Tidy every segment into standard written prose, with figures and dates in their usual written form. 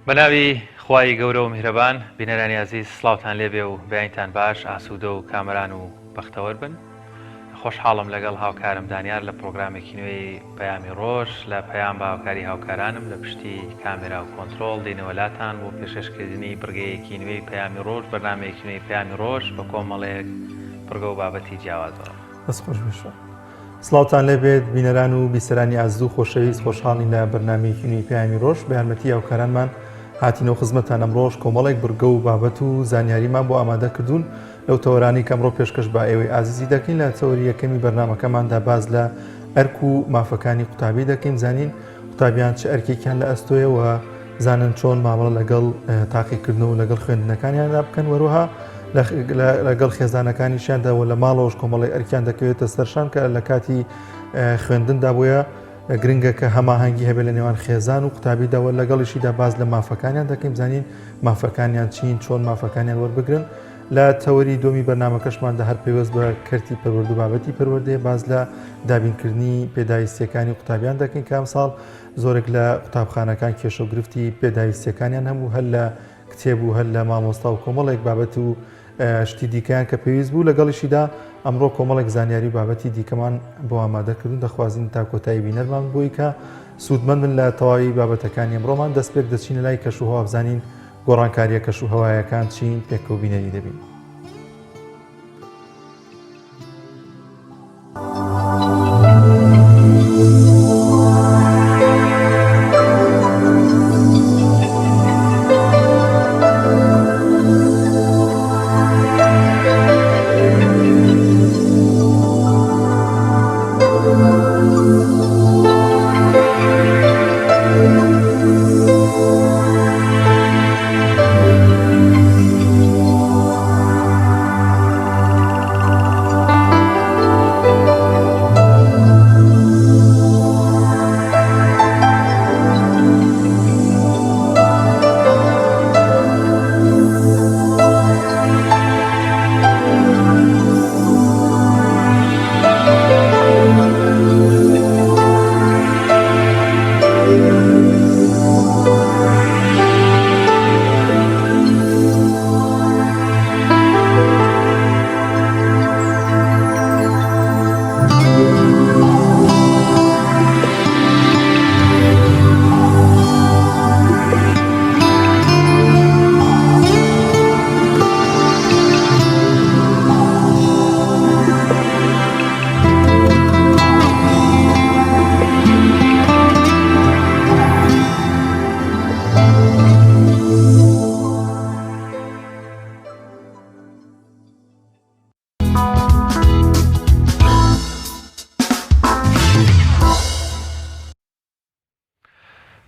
بەناوی خوای گەورە و میهرەبان بینەرانی عزیز سڵاوتان لێبێ و بەیانتان باش ئاسوودە و کامەران و بەختەوەر بن. خۆشحاڵم لەگەڵ هاوکارم دانیار لە پرۆگرامێکی نوێی پەیامی ڕۆژ لە پەیام بە هاوکاری هاوکارانم لە پشتی کامێرا و کۆنتترۆل دێنەوەلاتان بۆ پێشکەشکردنی بڕگەیەکی نوێی پەیامی ڕۆژ بەنامەیەکی نوێی پەیامی ڕۆژ بە کۆمەڵێک بڕگە و بابەتی جیاوازەوە. دەست خۆش بشە. سڵاوتان لێبێت بینەران و بیسەرانی ئازوو خۆشەویست خۆشحاڵین لە بەرنامەیەکی نوێی پەیامی ڕۆژ بە یارمەتی هاوکارانمان هاتینەوە خزمەتان ئەمڕۆژ کۆمەڵێک بڕگە و بابەت و زانیاریمان بۆ ئامادە کردوون لەو تەوەرانی کەمڕۆ پێشکەش بە ئێوەی ئازیزی دەکەین لە تەوەری یەکەمی بەرنامەکەماندا باز لە ئەرک و مافەکانی قوتابی دەکەین زانین قوتابیان چه ئەرکێکیان لە ئەستۆیەوە زانن چۆن مامەڵە لەگەڵ تاقیکردنەوە و لەگەڵ خوێندنەکانیاندا بکەن وەروها لەگەڵ خێزانەکانیشیاندا و لە ماڵەوەش کۆمەڵی ئەرکیان دەکەوێتە سەرشان کە لە کاتی خوێندندا بۆیە گرنگە کە هەماهەنگی هەبێت لە نێوان خێزان و قوتابیداوە لەگەڵیشیدا باز لە مافەکانیان دەکەین زانین مافەکانیان چین چۆن مافەکانیان وەربگرن لە تەوەری دۆمی بەرنامەکەشماندا هەر پێوەست بە کەرتی پەروەرد و بابەتی پەروەردەیە باز لە دابینکردنی پێداویستیەکانی قوتابیان دەکەین کام ساڵ زۆرێک لە قوتابخانەکان کێشە و گرفتی پێداویستیەکانیان هەموو هەر لە کتێب و هەر لە مامۆستا و کۆمەڵێک بابەت و شتی دیکەیان کە پێویست بوو لەگەڵیشیدا ئەمڕۆ کۆمەڵێک زانیاری بابەتی دیکەمان بۆ ئامادەکردن دەخوازیین تا کۆتایی بینەرمان بۆی کە سوودمەند من لە تەواوی بابەتەکانی ئەمڕۆمان دەست پێک دەچینە لای کەشوهەوا بزانین گۆڕانکاریە کەشوهەوایەکان چین پێکەوە بینەری دەبین.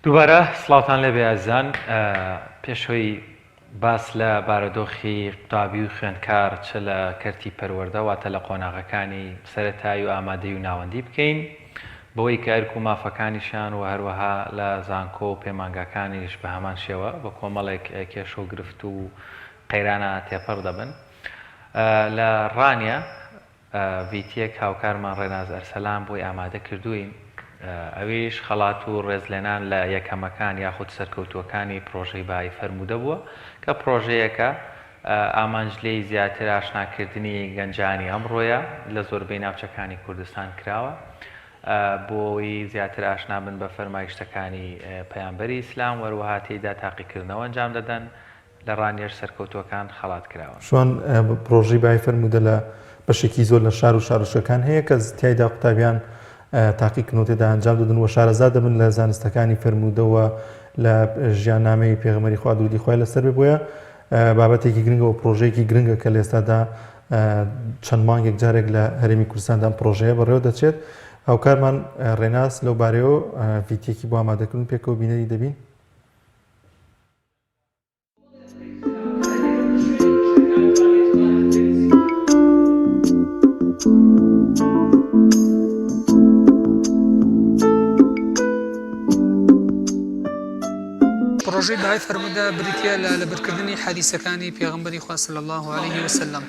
دووبارە سڵاوتان لەبێ ئازان پێشەوەی باس لە بارەدۆخی قوتابی و خوێندکار چ لە کەرتی پەروەردە واتە لە قۆناغەکانی سەرەتایی و ئامادەی و ناوەندی بکەین بەوەی کە ئەرک و مافەکانیشان و هەروەها لە زانکۆ و پەیمانگاکانیش بە هەمان شێوە بە کۆمەڵێک کێشە و گرفت و قەیرانە تێپەڕ دەبن. لە ڕانیە ڤیتیەک هاوکارمان ڕێناز ئەرسەلام بۆی ئامادە کردوین ئەویش خەڵات و ڕێزلێنان لە یەکەمەکان یاخود سەرکەوتووەکانی پرۆژەی بای فەرموودە بووە کە پرۆژەیەکە ئامانجلەی زیاتر ئاشناکردنی گەنجانی ئەمڕۆیە لە زۆربەی ناوچەکانی کوردستان کراوە بۆی زیاتر ئاشنا بن بە فەرمایشتەکانی پەیامبەری ئیسلام وەروەها تێیدا تاقیکردنەوە ئەنجام دەدەن لە ڕانیێش سەرکەوتووەکان خەڵات کراوە. شوان پرۆژەی بای فەرموودە لە بەشێکی زۆر لە شار و شارۆچەکان هەیە کە تیایدا قوتابیان تاقیکردنەوەتێدا ئەنجام دەدن و شارەزاد دەبن لە زانستەکانی فەرموودەوە لە ژیاننامەی پێغەمبەری خوا درودی خوای لەسەر بێ بۆیە بابەتێکی گرنگە و پرۆژەیەکی گرنگە کە لە ئێستادا چەند مانگێک جارێک لە هەرێمی کوردستاندا پرۆژەیە بەڕێوە دەچێت. هاوکارمان ڕێناس لەو بارەیەوە ڤیدیۆکی بۆ ئامادەکردن پێکەوە بینەری دەبین. پرۆژەی بەهای فەرموودە بریتە لە لەبەرکردنی حەدیسەکانی پێغەمبەری خوا صلی الله علیه وسلم.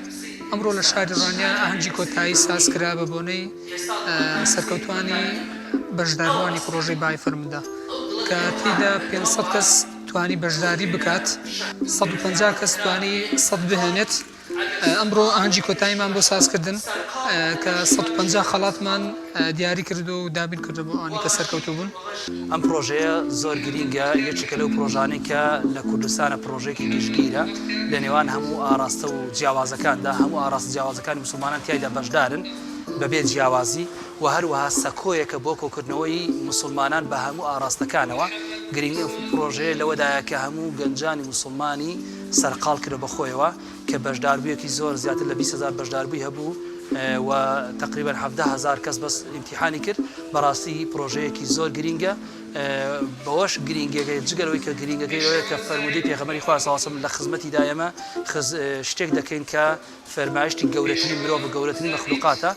ئەمڕۆ لە شاری ڕانیا ئاهەنگی کۆتایی ساز کرا بە بۆنەی سەرکەوتوانی بەشداروانی پرۆژەی بەهای فەرموودە کە تێیدا 500 کەس توانی بەشداری بکات 150 کەس توانی 100 بهێنێت ئەمڕۆ ئاهەنگی کۆتاییمان بۆ سازکردن کە 150 خەڵاتمان دیاری کردو و دابین کردو بۆ ئەوانی کە سەرکەوتوو بوون. ئەم پرۆژەیە زۆر گرینگە یەکێکە لەو پرۆژانەی کە لە کوردستانە پرۆژێکی گشتگیرە لە نێوان هەموو ئاراستە و جیاوازەکاندا هەموو ئاراستە جیاوازەکانی مسلمانان تیایدا بەشدارن بەبێ جیاوازی و هەروەها سەکۆیەکە بۆ کۆکردنەوەی مسلمانان بە هەموو ئاراستەکانەوە. گرنگی پرۆژەیە لەوەدایە کە هەموو گەنجانی مسلمانی سەرقاڵ کرد بەخۆیەوە کە بەشداربوویەکی زۆر زیاتر لە 20,000 بەشداربووی هەبوو و تقریبا 17,000 کەس بەس امتحانی کرد. بەڕاستی پرۆژەیەکی زۆر گرینگە بەوەش گرینگەکە جگەرەوەی کە گرینگەکەیەوەیە کە فەرمودەی پێغەمبەری خوا صلی الله علیه و سلم لە خزمەتی دایەمە شتێک دەکەین کە فەرمایشتی گەورەترین مرۆڤ و گەورەترین مەخلوقاتە.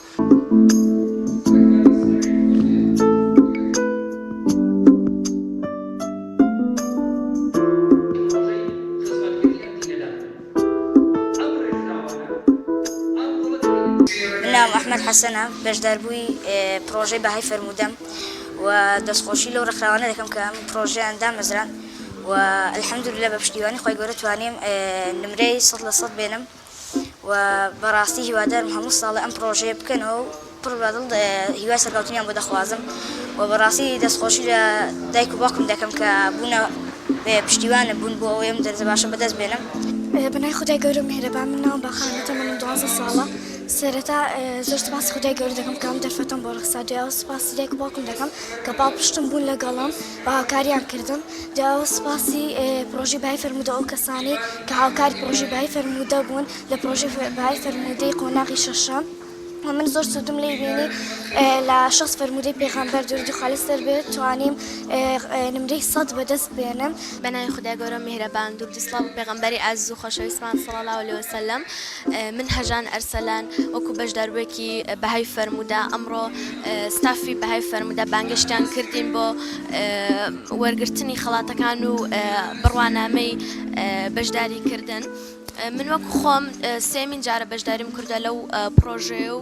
ئەحمەد حەسەنە بەشداربووی پرۆژەی بەهای فەرموودەم و دەستخۆشی لەو ڕێکخراوانە دەکەم کە ئەم پرۆژەیان دامەزران و الحەمدولillah بە پشتیوانی خۆی گەورە توانیم نمرەی 100% بێنم و بەڕاستی هیوادارم هەموو ساڵە ئەم پرۆژەیە بکەنەوە و پڕ بەدڵ هیوای سەرکەوتنیان بۆ دەخوازم و بەڕاستی دەستخۆشی لە دایک و باوکم دەکەم کە بوونە پشتیوانە بوون بۆ ئەوەی ئەم دەرزە باشە بەدەست بێنم. بەنای خودای گەورە میهرەبان من ناوم باخانەتە منم 12 ساڵە. سەرەتا زۆر سپاس خودای گەورە دەکەم کە ئەم دەرفەتم بۆ ڕخسا دوای سپاسی دایک و باوکم دەکەم کە باپشتم بوون لەگەڵم بە هاوکاریان کردم. دوای سپاسی پرۆژەی بەهای فەرموودە ئەو کەسانی کە هاوکاری پرۆژەی بەهای فەرموودە بوون لە پرۆژەی بەهای فەرموودەی قۆناغی شەشەم. من زۆر سوودم لێ بینی لە شخص فەرموودەی پێغەمبەر درودی خالی سەر بێت توانیم نمرەی 100 بەدەست بێنم. بەناوی خودای گەورە میهرەبان درودی سڵاو بە پێغەمبەری عەزیز و خۆشەویستمان صلی الله علیه وسلم. من هەژان ئەرسەلان وەکو بەشداربوویەکی بەهای فەرموودە ئەمڕۆ ستافی بەهای فەرموودە بانگەشتیان کردین بۆ وەرگرتنی خەڵاتەکان و بڕوانامەی بەشداری کردن. من وەکو خۆم سێمین جارە بەشداریم کردە لەو پرۆژێ و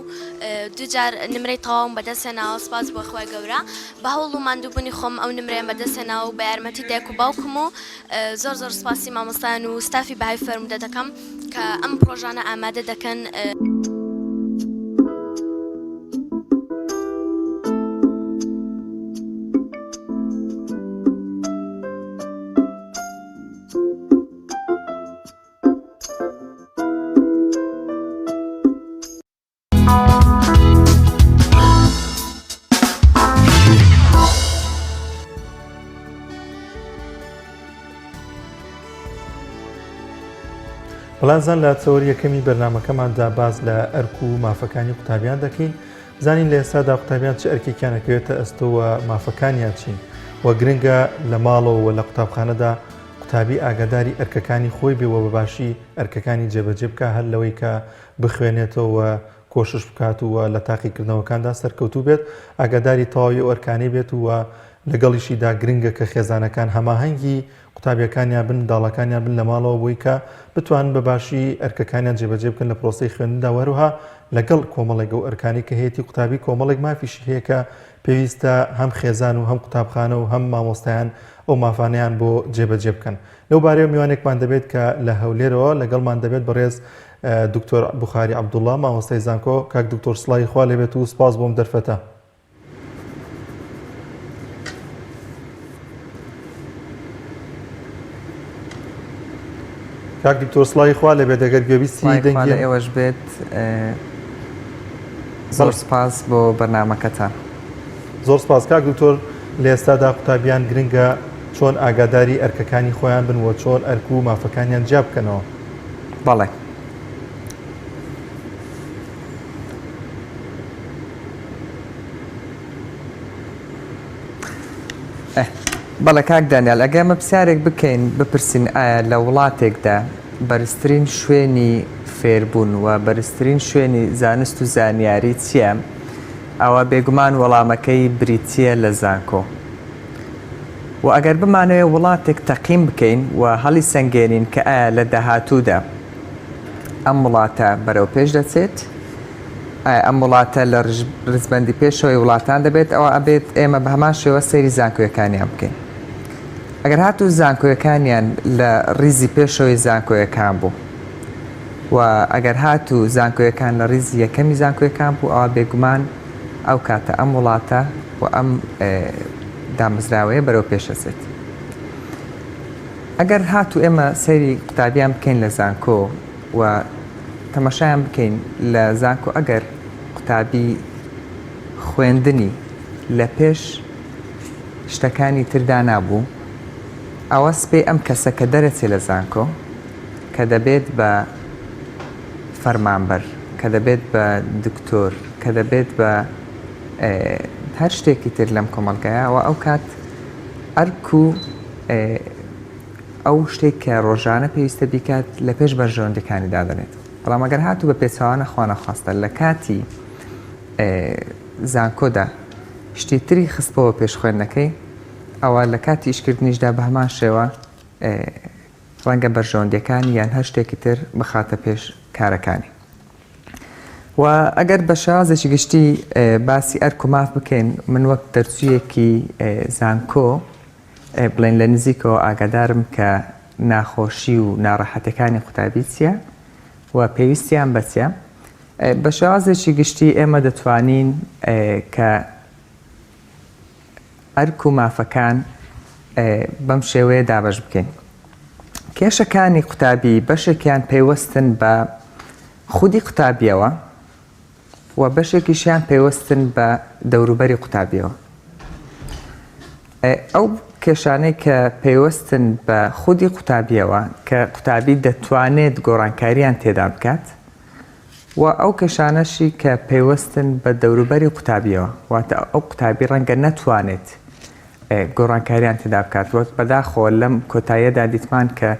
دوجار نمرەی تەواوم بەدەستهێناوە سپاس بۆ خۆی گەورە. بە هەوڵ و ماندووبوونی خۆم ئەو نمرەیان بەدەستهێناوە و بە یارمەتی دایک و باوکم و زۆر زۆر سپاسی مامۆستایان و ستافی بەهای فەرموودە دەکەم کە ئەم پرۆژانە ئامادە دەکەن. بەڵێنزان لە چەوەری یەکەمی بەرنامەکەماندا باز لە ئەرک و مافەکانی قوتابیان دەکەین. بزانین لە ئێستادا قوتابیان چه ئەرکێکیانەکەوێتە ئەستەوە مافەکانیان چین و گرنگە لە ماڵەوە لە قوتابخانەدا قوتابی ئاگاداری ئەرکەکانی خۆی بێەوە بەباشی ئەرکەکانی جێبەجێ بکە هەر لەوەی کە بخوێنێتەوە کۆشش بکات و لە تاقیکردنەوەکاندا سەرکەوتوو بێت ئاگاداری تەواوی ئەرکانەی بێت و لەگەڵیشیدا گرنگە کە خێزانەکان هەماهەنگی قوتابیەکانیان بن داڵەکانیان بن لە ماڵەوە بۆی کە بتوان بەباشی ئەرکەکانیان جێبەجێ بکەن لە پرۆسەی خوێندندا وەروها لەگەڵ کۆمەڵێک و ئەرکانی کە هەیەی قوتابی کۆمەڵێک مافیشی هەیە کە پێویستە هەم خێزان و هەم قوتابخانە و هەم مامۆستایان ئەو مافانیان بۆ جێبەجێ بکەن. لەو بارەیە میوانێکمان دەبێت کە لە هەولێرەوە لەگەڵمان دەبێت بەڕێز دکتۆر بوخاری عەبدوڵڵا مامۆستای زانکۆ. کاک دکتۆر سڵای خوا لێبێت و سپاس بۆم دەرفەتە. کاک دکتۆر سڵای خوا لەبێت ئەگەر گوێبیستی دەنگی ئێوەش بێت زۆر سپاس بۆ بەرنامەکەتان. زۆر سپاس کاک دکتۆر. لە ئێستادا قوتابیان گرنگە چۆن ئاگاداری ئەرکەکانی خۆیان بن و چۆن ئەرک و مافەکانیان جیا بکەنەوە. بەڵێ بەڵێ کاک دانیال ئەگەمە پرسیارێک بکەین بپرسین ئایا لە وڵاتێکدا بەرزترین شوێنی فێربوون و بەرزترین شوێنی زانست و زانیاری چییە؟ ئەوە بێگومان وەڵامەکەی بریتیە لە زانکۆ. و ئەگەر بمانەوێت وڵاتێک تەقیم بکەین و هەڵی سەنگێنین کە ئایا لە داهاتوودا ئەم وڵاتە بەرەو پێش دەچێت، ئایا ئەم وڵاتە لە ڕزبەندی پێشەوەی وڵاتان دەبێت، ئەوە ئەبێت ئێمە بە هەمان شێوە سەیری زانکۆیەکانیان بکەین. ئەگەر هاتوو زانکۆیەکانیان لە ڕیزی پێشەوەی زانکۆیەکان بوو و ئەگەر هاتوو زانکۆیەکان لە ڕیزی یەکەمی زانکۆیەکان بوو ئەوە بێگومان ئەو کاتە ئەم وڵاتە و ئەم دامەزراوەیە بەرەو پێشەچێت. ئەگەر هاتوو ئێمە سەیری قوتابیان بکەین لە زانکۆ و تەمەشایان بکەین لە زانکۆ ئەگەر قوتابی خوێندنی لە پێش شتەکانی تردا نابوو ئەوە سپێ ئەم کەسە کە دەرەچێت لە زانکۆ کە دەبێت بە فەرمانبەر کە دەبێت بە دکتۆر کە دەبێت بە هەر شتێکی تر لەم کۆمەڵگایە و ئەو کات ئەرک و ئەو شتێک کە ڕۆژانە پێویستە بیکات لە پێش بەرژەوەندەکانی دادەنێت. بەڵام ئەگەر هاتوو بە پێچەوانە خوانەخواستە لە کاتی زانکۆدا شتی تری خستبەوە پێش خوێندنەکەی ئەوە لە کاتی ئیشکردنیشدا بە هەمان شێوە ڕەنگە بەرژەوەندەکانی یان هەر شتێکی تر بخاتە پێش کارەکانی. و ئەگەر بە شازێکی گشتی باسی ئەرک و ماف بکەین من وەک دەرچوویەکی زانکۆ بڵێن لە نزیکەوە ئاگادارم کە ناخۆشی و ناڕەحەتەکانی قوتابی چییە و پێویستیان بەچیە. بە شازێکی گشتی ئێمە دەتوانین کە ئەرک و مافەکان بەم شێوەیە دابەش بکەین. کێشەکانی قوتابی بەشێکیان پێوەستن بە خودی قوتابیەوە و بەشێکیشیان پێوەستن بە دەوروبەری قوتابیەوە. ئەو کێشانەی کە پێوەستن بە خودی قوتابیەوە کە قوتابی دەتوانێت گۆڕانکاریان تێدا بکات و ئەو کێشانەشی کە پێوەستن بە دەوروبەری قوتابیەوە واتە ئەو قوتابی ڕەنگە نەتوانێت گۆڕانکاریان تێدا بکات. وەک بەداخۆ لەم کۆتاییەدا دیتمان کە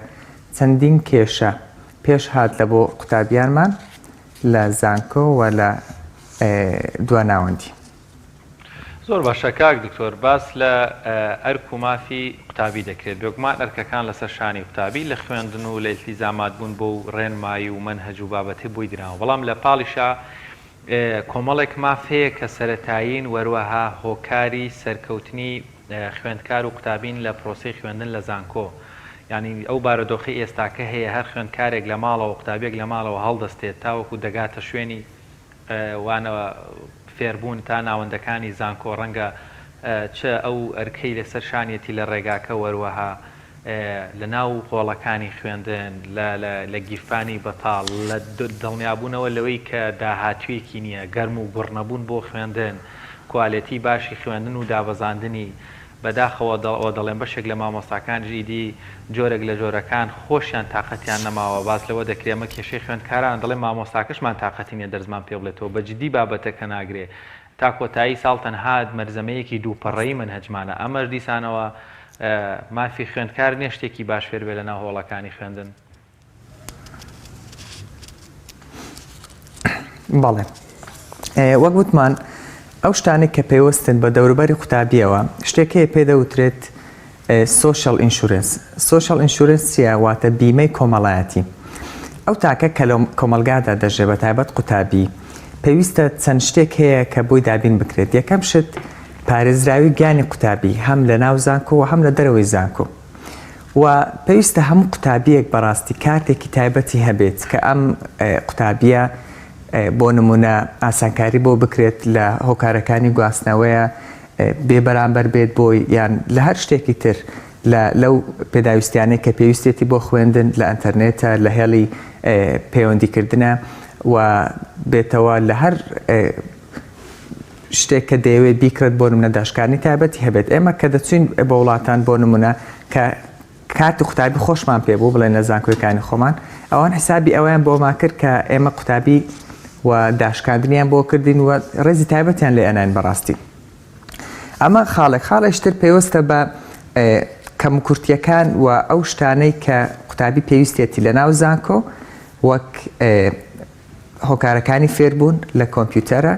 چەندین کێشە پێش هات لە بۆ قوتابیانمان لە زانکۆ و لە دواناوەندی. زۆر باشە کاک دکتۆر باس لە ئەرک و مافی قوتابی دەکرێت بێگومان ئەرکەکان لەسەر شانی قوتابی لە خوێندن و لە ئیلتیزامات بوون بۆ ڕێنمایی و مەنهەج و بابەتی بۆی دراوە. بەڵام لە پاڵیشا کۆمەڵێک ماف هەیە کە سەرەتایین وەروەها هۆکاری سەرکەوتنی خوێندکار و قوتابین لە پرۆسەی خوێندن لە زانکۆ. ینی ئەو بارودۆخی ئێستاکە هەیە هەر خوێندکارێک لە ماڵەوە قوتابێک لە ماڵەوە هەڵدەستێت تاوەکو دەگاتە شوێنی وانەوە فێربوون تا ناوەندەکانی زانکۆ ڕەنگە چ ئەو ئەرکەی لەسەر شانیەتی لە ڕێگاکە وەروەها لە ناو قۆڵەکانی خوێندن لە گیرفانی بەتاڵ لە دڵنیابوونەوە لەوەی کە داهاتوویەکی نییە گەرم و گوڕنەبوون بۆ خوێندن کوالێتی باشی خوێندن و دابەزاندنی بەداخەوە دەڵێن بەشێک لە مامۆستاکانژی دی جۆرێک لە جۆرەکان خۆشیان تااقەتیان نەماوە باز لەوە دەکرێمە کێشەی خوێندکاران دەڵێ مامۆستاکەشمان تااقەتی نیە دەرزمان پێ بڵێتەوە بەجددی بابەتەکە ناگرێ تا کۆتایی ساڵ تەنها مەرزەمەیەکی دووپەڕەیی منهەجمانە ئەمەش دیسانەوە مافی خوێندکار نیە شتێکی باش فێر بێ لە ناو هۆڵەکانی خوێندن. بەڵێ وەک وتمان ئەو شتانێک کە پێوەستن بە دەوروبەری قوتابیەوە شتێکەیە پێدەوترێت سۆشەڵ ئینشورنس. سۆشەڵ ئینشورنس چیە؟ واتە بیمەی کۆمەڵایەتی. ئەو تاکە کە لە کۆمەلگادا دەژێ بە تایبەت قوتابی پێویستە چەند شتێک هەیە کە بۆی دابین بکرێت. یەکەم شت پارێزراوی گیانی قوتابی هەم لە ناو زانکۆ و هەم لە دەرەوەی زانکۆ و پێویستە هەموو قوتابیەک بەڕاستی کارتێکی تایبەتی هەبێت کە ئەم قوتابیە بۆ نمونە ئاسانکاری بۆ بکرێت لە هۆکارەکانی گواستنەوەیە بێبەرامبەر بێت بۆی یان لە هەر شتێکی تر لەو پێداویستیانەی کە پێویستێتی بۆ خوێندن لە ئەنتەرنێتە لە هێڵی پەیوەندیکردنە و بێتەوە لە هەر شتێک کە دەیەوێت بیکرێت بۆ نمونە داشکانی تایبەتی هەبێت. ئێمە کە دەچوین بە وڵاتان بۆ نمونە کە کارتی قوتابی خۆشمان پێ بوو بڵێن لە زانکۆیەکانی خۆمان ئەوان حسابی ئەویان بۆمان کرد کە ئێمە قوتابی و داشکاندنیان بۆ کردین و ڕێزی تایبەتیان لێ ئەنان بەڕاستی. ئەمە خاڵێکتر پێوەستە بە کەمکورتیەکان و ئەو شتانەی کە قوتابی پێویستێتی لە ناو زانکۆ وەک هۆکارەکانی فێربوون لە کۆمپیوتەرە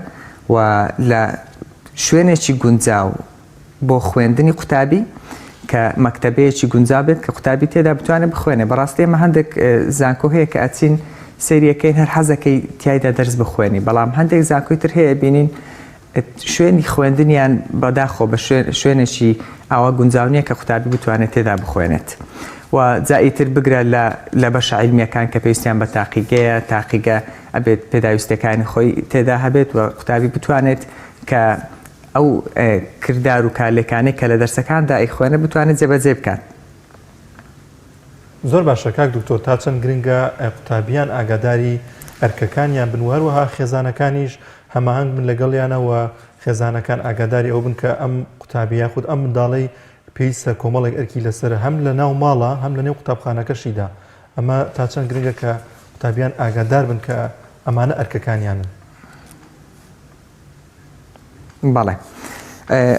و لە شوێنێکی گونجاو بۆ خوێندنی قوتابی کە مەکتەبەیەکی گونجاو بێت کە قوتابی تێدا بتوانێت بخوێنێ. بەڕاستی ئێمە هەندێک زانکۆ هەیە کە ئەچین سریەکەین هەر حەزەکەی تایدا دەرس بخوێنی بەڵام هەندێک زانکۆی تر هەیە بینین شوێنی خوێندنیان بەداخۆ بە شوێنێکی ئەوە گونجاو نییە کە قوتابی بتوانێت تێدا بخوێنێت و جاییتر بگرە لە بەشە عیلمیەکان کە پێویستیان بە تاقیگەیە تاقیگە ئەبێت پێداویستەکانی خۆی تێدا هەبێت و قوتابی بتوانێت کە ئەو کردار و کارلێکانەی کە لە دەرسەکاندا ئەیخوێنە بتوانێت جێبەجێ بکات. زۆر باشە کاک دکتۆر تا چەند گرنگە قوتابیان ئاگاداری ئەرکەکانیان بنوەروەها خێزانەکانیش هەماهنگ بن لەگەڵیانەوە خێزانەکان ئاگاداری ئەو بن کە ئەم قوتابیە خود ئەم منداڵی پێویستە کۆمەڵێک ئەرکی لەسەر هەم لە ناو ماڵە هەم لە نێو قوتابخانەکەشیدا ئەمە تا چەند گرنگە کە قوتابیان ئاگادار بن کە ئەمانە ئەرکەکانیانن. بەڵێ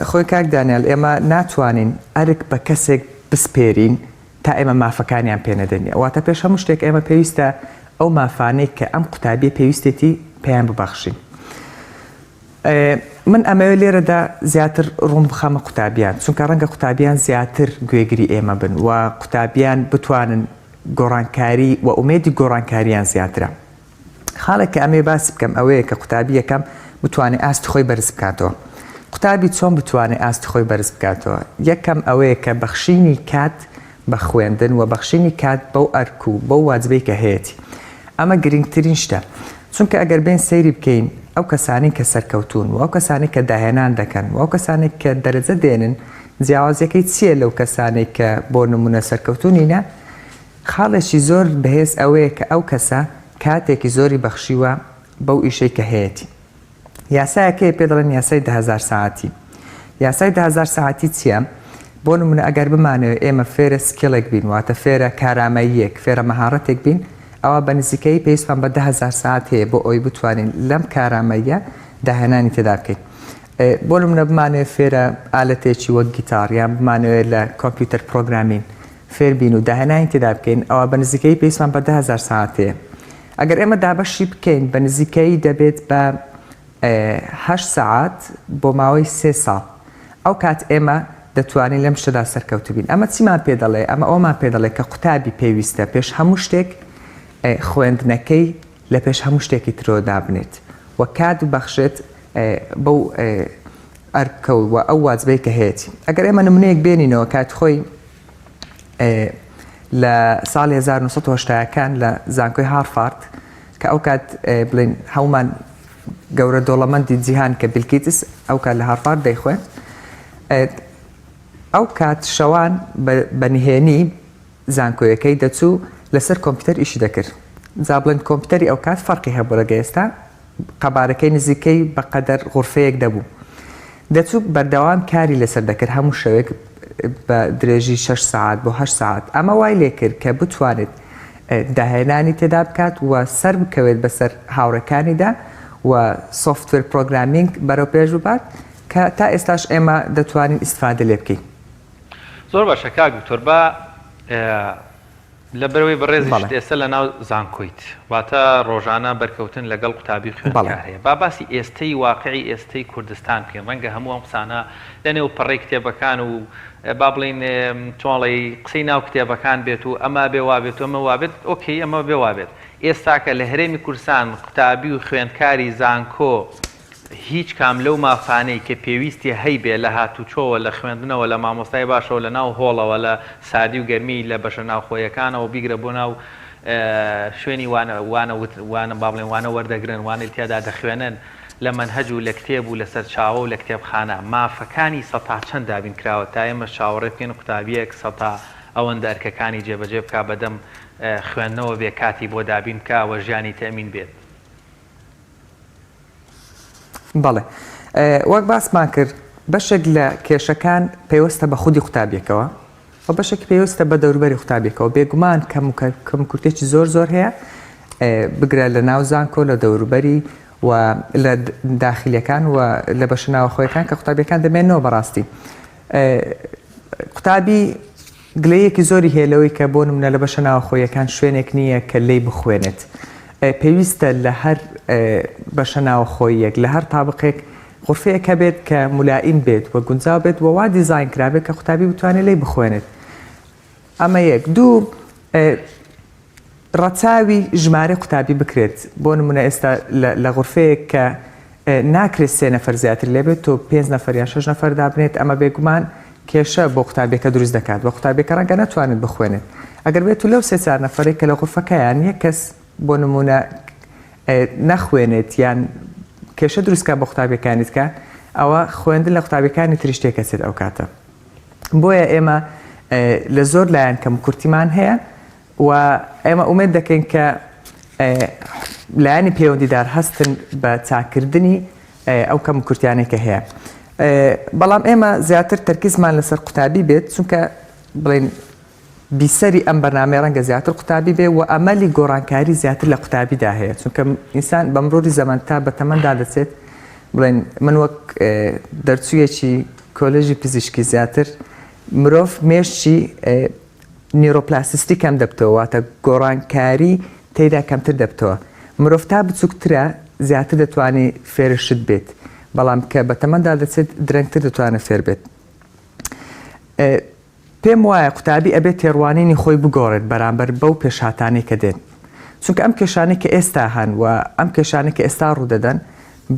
خۆی کاک دانیال ئێمە ناتوانین ئەرک بە کەسێک بسپێرین تا ئێمە مافەکانیان پێنەدەنی واتە پێش هەموو شتێک ئێمە پێویستە ئەو مافانەی کە ئەم قوتابیە پێویستێتی پێیان ببەخشین. من ئەمەوێت لێرەدا زیاتر ڕوون بخەمە قوتابیان چونکە ڕەنگە قوتابیان زیاتر گوێگری ئێمە بن و قوتابیان بتوانن گۆڕانکاری و ئومێدی گۆڕانکاریان زیاترە. خاڵێک کە ئەمێ باسی بکەم ئەوەیە کە قوتابی یەکەم بتوانێت ئاستی خۆی بەرز بکاتەوە. قوتابی چۆن بتوانێت ئاستی خۆی بەرز بکاتەوە؟ یەکەم ئەوەیە کە بەخشینی کات بە خوێندن و بەخشینی کات بەو ئەرک و بەو واجبەی کە هەیەی ئەمە گرنگترین شتە چونکە ئەگەر بین سەیری بکەین ئەو کەسانی کە سەرکەوتون و ئەو کەسانی کە داهێنان دەکەن و ئەو کەسانی کە دەرەجە دێنن جیاوازەکەی چییە لەو کەسانی کە بۆ نمونە سەرکەوتونینە خاڵێکی زۆر بەهێز ئەوەیە کە ئەو کەسە کاتێکی زۆری بەخشیوە بەو ئیشەی کە هەیەی. یاسایەکەی پێ دەڵێن یاسای 10,000 ساعتی. یاسای 10,000 ساعتی چییە؟ بۆ نمونە ئەگەر بمانەوە ئێمە فێرە سکیڵێک بین واتە فێرە کارامەییەک فێرە مەهارەتێک بین ئەوە بە نزیکەی پێویستمان بە 10,000 ساعت هەیە بۆ ئەوی بتوانین لەم کارامەیە داهێنانی تێدا بکەین. بۆ نمونە بمانەوە فێرە ئالەتێکی وەک گیتار یان بمانەوێت لە کۆمپیوتەر پرۆگرامین فێر بین و داهێنانی تێدا بکەین ئەوە بە نزیکەی پێویستمان بە 10,000 ساعت هەیە. ئەگەر ئێمە دابەشی بکەین بە نزیکەی دەبێت بە 8 ساعت بۆ ماوەی 3 ساڵ ئەو کات ئێمە دەتوانین لەم شتەدا سەرکەوتو بین. ئەمە چیمان پێ دەڵێ؟ ئەمە ئەومان پێ دەڵێ کە قوتابی پێویستە پێش هەموو شتێک خوێندنەکەی لە پێش هەموو شتێکی ترۆ دابنێت و کات بەخشێت بەو ئەرکە و ئەو واجبەی کە هەیەی. ئەگەر ئێمە نمونەیەک بێنینەوە کات خۆی لە ساڵی 1970کان لە زانکۆی هارفارد کە ئەو کات بڵێن هەومان گەورە دۆڵەمەندی جیهان کە بیلگیتس ئەو کات لە هارفارد دەیخوێن ئەو کات شەوان بەنهێنی زانکۆیەکەی دەچوو لەسەر کۆمپیوتەر ئیشی دەکرد. جا بڵێن کۆمپیوتەری ئەو کات فەرقی هەبوو لەگە ئێستا قەبارەکەی نزیکەی بەقەدەر غورفەیەک دەبوو. دەچوو بەردەوام کاری لەسەر دەکرد هەموو شەوێک بە درێژی 6 ساعت بۆ 8 ساعت. ئەمە وای لێ کرد کە بتوانێت داهێنانی تێدا بکات و سەر بکەوێت بەسەر هاوڕەکانیدا و سۆفتوێر پرۆگرامینگ بەرەو پێش ببات کە تا ئێستاش ئێمە دەتوانین ئیسفادە لێ بکەین. زۆر باشە کاک دکتۆر بە لە بەرەوەی بەڕێزی ئێستا لە ناو زانکۆیت واتە ڕۆژانە بەرکەوتن لەگەڵ قوتابی خوێندکار هەیە. با باسی ئێستەی واقعی ئێستەی کوردستان بکەین ڕەنگە هەموو ئەم قسانە لەنێو پەڕێی کتێبەکان و با بڵین چۆڵی قسەی ناو کتێبەکان بێت و ئەمە بێ وابێت و ئەمە وابێت ئۆکەی ئەمە بێ وابێت. ئێستاکە لە هەرێمی کوردستان قوتابی و خوێندکاری زانکۆ هیچ کام لەو مافانەی کە پێویستی هەیبێ لە هاتوچۆوە لە خوێندنەوە لە مامۆستای باشەوە لە ناو هۆڵەوە لە سادی و گەرمی لە بەشە ناوخۆیەکانەوە بیگرە بۆ ناو شوێنی وانە با بڵێن وانە وەردەگرن وانەی تێدا دەخوێنن لە مەنهەج و لە کتێب و لەسەر چاوە و لە کتێبخانە مافەکانی سەتا چەند دابین کراوە تا ئێمە چاوەڕێ بکەین قوتابیەک سەتا ئەوەندە ئەرکەکانی جێبەجێ بکا بەدەم خوێندنەوە بێ کاتی بۆ دابین بکە وە ژیانی تەمین بێت. بەڵێ وەک باسمان کرد بەشێک لە کێشەکان پێوەستە بە خودی قوتابیەکەوە و بەشێکی پێوەستە بە دەوروبەری قوتابیەکەەوە بێگومان کەم کورتێکی زۆر هەیە بگرە لە ناو زانکۆ لە دەوروبەری و لە داخلیەکان و لە بەشە ناوخۆیەکان کە قوتابیەکان دەمێنەوە بەڕاستی. قوتابی گلەیەکی زۆری هێلەوەی کە بۆ نمونە لە بەشە ناوخۆیەکان شوێنێک نییە کە لێی بخوێنێت. پێویستە لە هەر بەشە ناوخۆیەک لە هەر تابقێک غورفەیەک هەبێت کە مولائیم بێت و گونجاو بێت و وا دیزاین کرابێت کە قوتابی بتوانێت لێی بخوێنێت. ئەمە یەک. دوو ڕەچاوی ژمارە قوتابی بکرێت. بۆ نمونە ئێستا لە غورفەیەک کە ناکرێت 3 نەفەر زیاتر لێبێت و 5 نەفەر یان 6 نەفەر دابنێت ئەمە بێگومان کێشە بۆ قوتابیەکە دروست دەکات بە قوتابیەکە ڕەنگە ناتوانێت بخوێنێت ئەگەر بێت و لەو سێ چار نەفەرێک کە لە غورفەکەیان یەک کەس بۆ نمونە نەخوێنێت یان کێشە دروستکە بە قوتابیەکانیت کە ئەوە خوێندن لە قوتابیەکانی تری شتێکەچێت ئەو کاتە بۆیە ئێمە لە زۆر لایەن کەم کورتیمان هەیە و ئێمە ئومێد دەکەین کە لایانی پەیوەندیدار هەستن بە چاکردنی ئەو کەم کورتیانێکە هەیە بەڵام ئێمە زیاتر تەرکیزمان لەسەر قوتابی بێت چونکە بڵێن بیسەری ئەم بەرنامەی ڕەنگە زیاتر قوتابی بێ و ئەمەلی گۆڕانکاری زیاتر لە قوتابیدا هەیە چونکە ئینسان بە مرۆری زەمان تا بە تەمەندا دەچێت بڵێن من وەک دەرچوویەکی کۆلێژی پزیشکی زیاتر مرۆڤ مێشتی نیرۆپلاسیستی کەم دەبتەوە واتە گۆڕانکاری تێیدا کەمتر دەبتەوە مرۆڤ تا بچووکترە زیاتر دەتوانێت فێرشت بێت بەڵام کە بە تەمەندا دەچێت درەنگتر دەتوانێت فێر بێت پێم وایە قوتابی ئەبێت تێڕوانینی خۆی بگۆڕێت بەرامبەر بەو پێشهاتانەی کە دێن چونکە ئەم کێشانەی کە ئێستا هەن و ئەم کێشانەی کە ئێستا ڕوودەدەن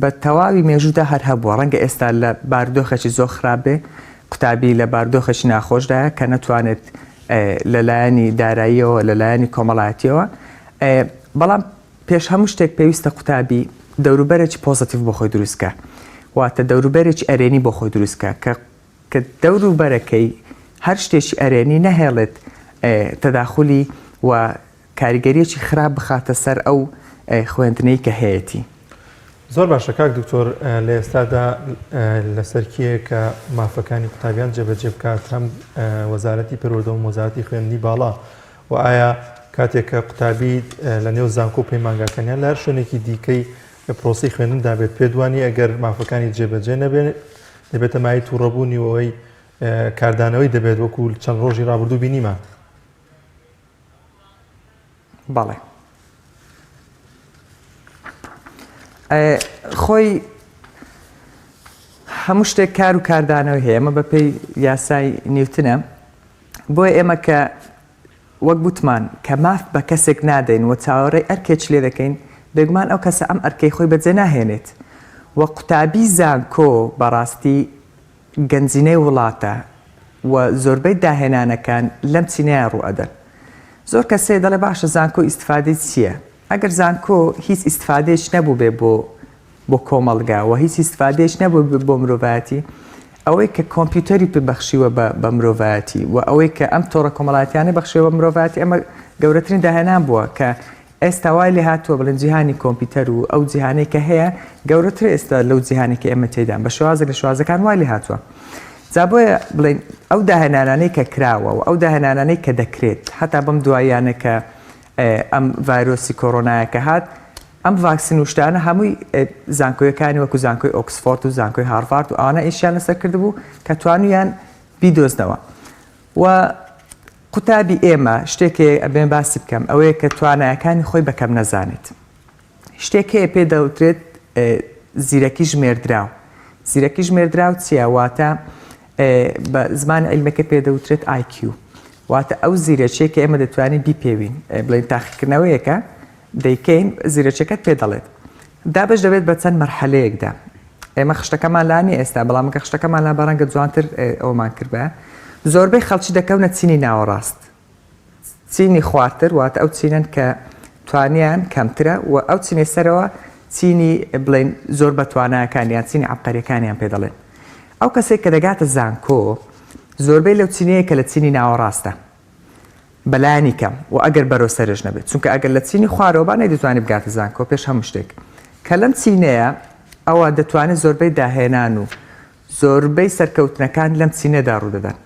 بە تەواوی مێژوودا هەر هەبووە ڕەنگە ئێستا لە بارودۆخێکی زۆر خراپ بێ قوتابی لە بارودۆخێکی ناخۆشدایە کە نەتوانێت لەلایەنی داراییەوە لەلایەنی کۆمەڵایەتیەوە بەڵام پێش هەموو شتێک پێویستە قوتابی دەوروبەرێکی پۆزتیڤ بۆ خۆی دروستکە واتە دەوروبەرێکی ئەرێنی بۆ خۆی دروستکە کە دەوروبەرەکەی هەر شتێکی ئەرێنی نەهێڵێت تەداخلی و کاریگەریەکی خراپ بخاتە سەر ئەو خوێندنەی کە هەیەی زۆر باشە کاک دکتۆر لە ئێستادا لەسەرکیە کە مافەکانی قوتابیان جێبەجێ بکات هەم وەزارەتی پەروەردە و وەزارەتی خوێندنی باڵا و ئایا کاتێک کە قوتابی لە نێو زانکۆ و پەیمانگاکانیان لە هەر شوێنێکی دیکەی پرۆسی خوێندندا بێت پێدوانی ئەگەر مافەکانی جێبەجێ نەبێت دەبێتە مای تووڕەبوونی ئەوەی کاردانەوەی دەبێت وەکو چەند ڕۆژی ڕابردوو بینیمە بەڵێ خۆی هەموو شتێک کار و کاردانەوەی هەیە ئەمە بەپێی یاسای نیوتنە بۆیە ئێمە کە وەک گوتمان کە ماف بە کەسێک نادەین و چاوەڕێی ئەرکێک لێ دەکەین بێگومان ئەو کەسە ئەم ئەرکەی خۆی بەجێ ناهێنێت و قوتابی زانکۆ بەڕاستی گەنجینەی وڵاتە و زۆربەی داهێنانەکان لەم چینەیە ڕوئەدەن زۆر کەسێ دەڵێ باشە زانکۆ ئیسفادەی چییە؟ ئەگەر زانکۆ هیچ ئیسفادێش نەبوو بێ بۆ کۆمەڵگا و هیچ ئیسفادێش نەبوو بۆ مرۆڤایەتی ئەوەی کە کۆمپیوتەری پێبەخشیوە بە مرۆڤایەتی و ئەوەی کە ئەم تۆڕە کۆمەڵایەتیانە بەخشیوە بە مرۆڤایەتی ئەمە گەورەترین داهێنان بووە کە ئێستا وای لێ هاتووە بڵێن جیهانی کۆمپیوتەر و ئەو جیهانەی کە هەیە گەورەتر ئێستا لەو جیهانی کە ئێمە تێدان بە شێوازێک لە شێوازەکان وای لێ هاتووە جا بۆیە بڵێن ئەو داهێنانانەی کە کراوە و ئەو داهێنانانەی کە دەکرێت هەتا بەم دواییانە کە ئەم ڤایرۆسی کۆڕۆنایەکە هات ئەم ڤاکسین و شتانە هەمووی زانکۆیەکانی وەکو زانکۆی ئۆکسفۆرد و زانکۆی هارڤارد و ئەوانە ئیشیان لەسەر کردبوو کە توانیان بیدۆزنەوە و قوتابی ئێمە شتێکی ئەبێن باسی بکەم ئەوەیە کە توانایەکانی خۆی بەکەم نەزانێت شتێک هەیە پێ دەوترێت زیرەکی ژمێردراو زیرەکی ژمێردراو چییە واتە بە زمانی عیلمەکە پێ دەوترێت IQ واتە ئەو زیرەچێک کە ئێمە دەتوانین بیپێوین بڵێن تاقیکردنەوەیەکە دەیکەین زیرەچەکەت پێ دەڵێت دابش دەبێت بە چەند مەرحەلەیەکدا ئێمە خشتەکەمان لانی ئێستا بەڵام کە خشتەکەمان لا بەڕەنگە جوانتر ئەومان کردبە زۆربەی خەڵکی دەکەونە چینی ناوەڕاست چینی خواردتر واتە ئەو چینەن کە توانیان کەمترە و ئەو چینی سەرەوە چینی بڵێن زۆر بە توانایەکانیان چینی عەبقەریەکانیان پێ دەڵێن ئەو کەسێک کە دەگاتە زانکۆ زۆربەی لەو چینەیە کە لە چینی ناوەڕاستە بەلایانی کەم و ئەگەر بەرەو سەرش نەبێت چونکە ئەگەر لە چینی خوارەوە نەیدەتوانێت بگاتە زانکۆ پێش هەموو شتێک کە لەم چینەیە ئەوە دەتوانێت زۆربەی داهێنان و زۆربەی سەرکەوتنەکان لەم چینەدا ڕوودەدەن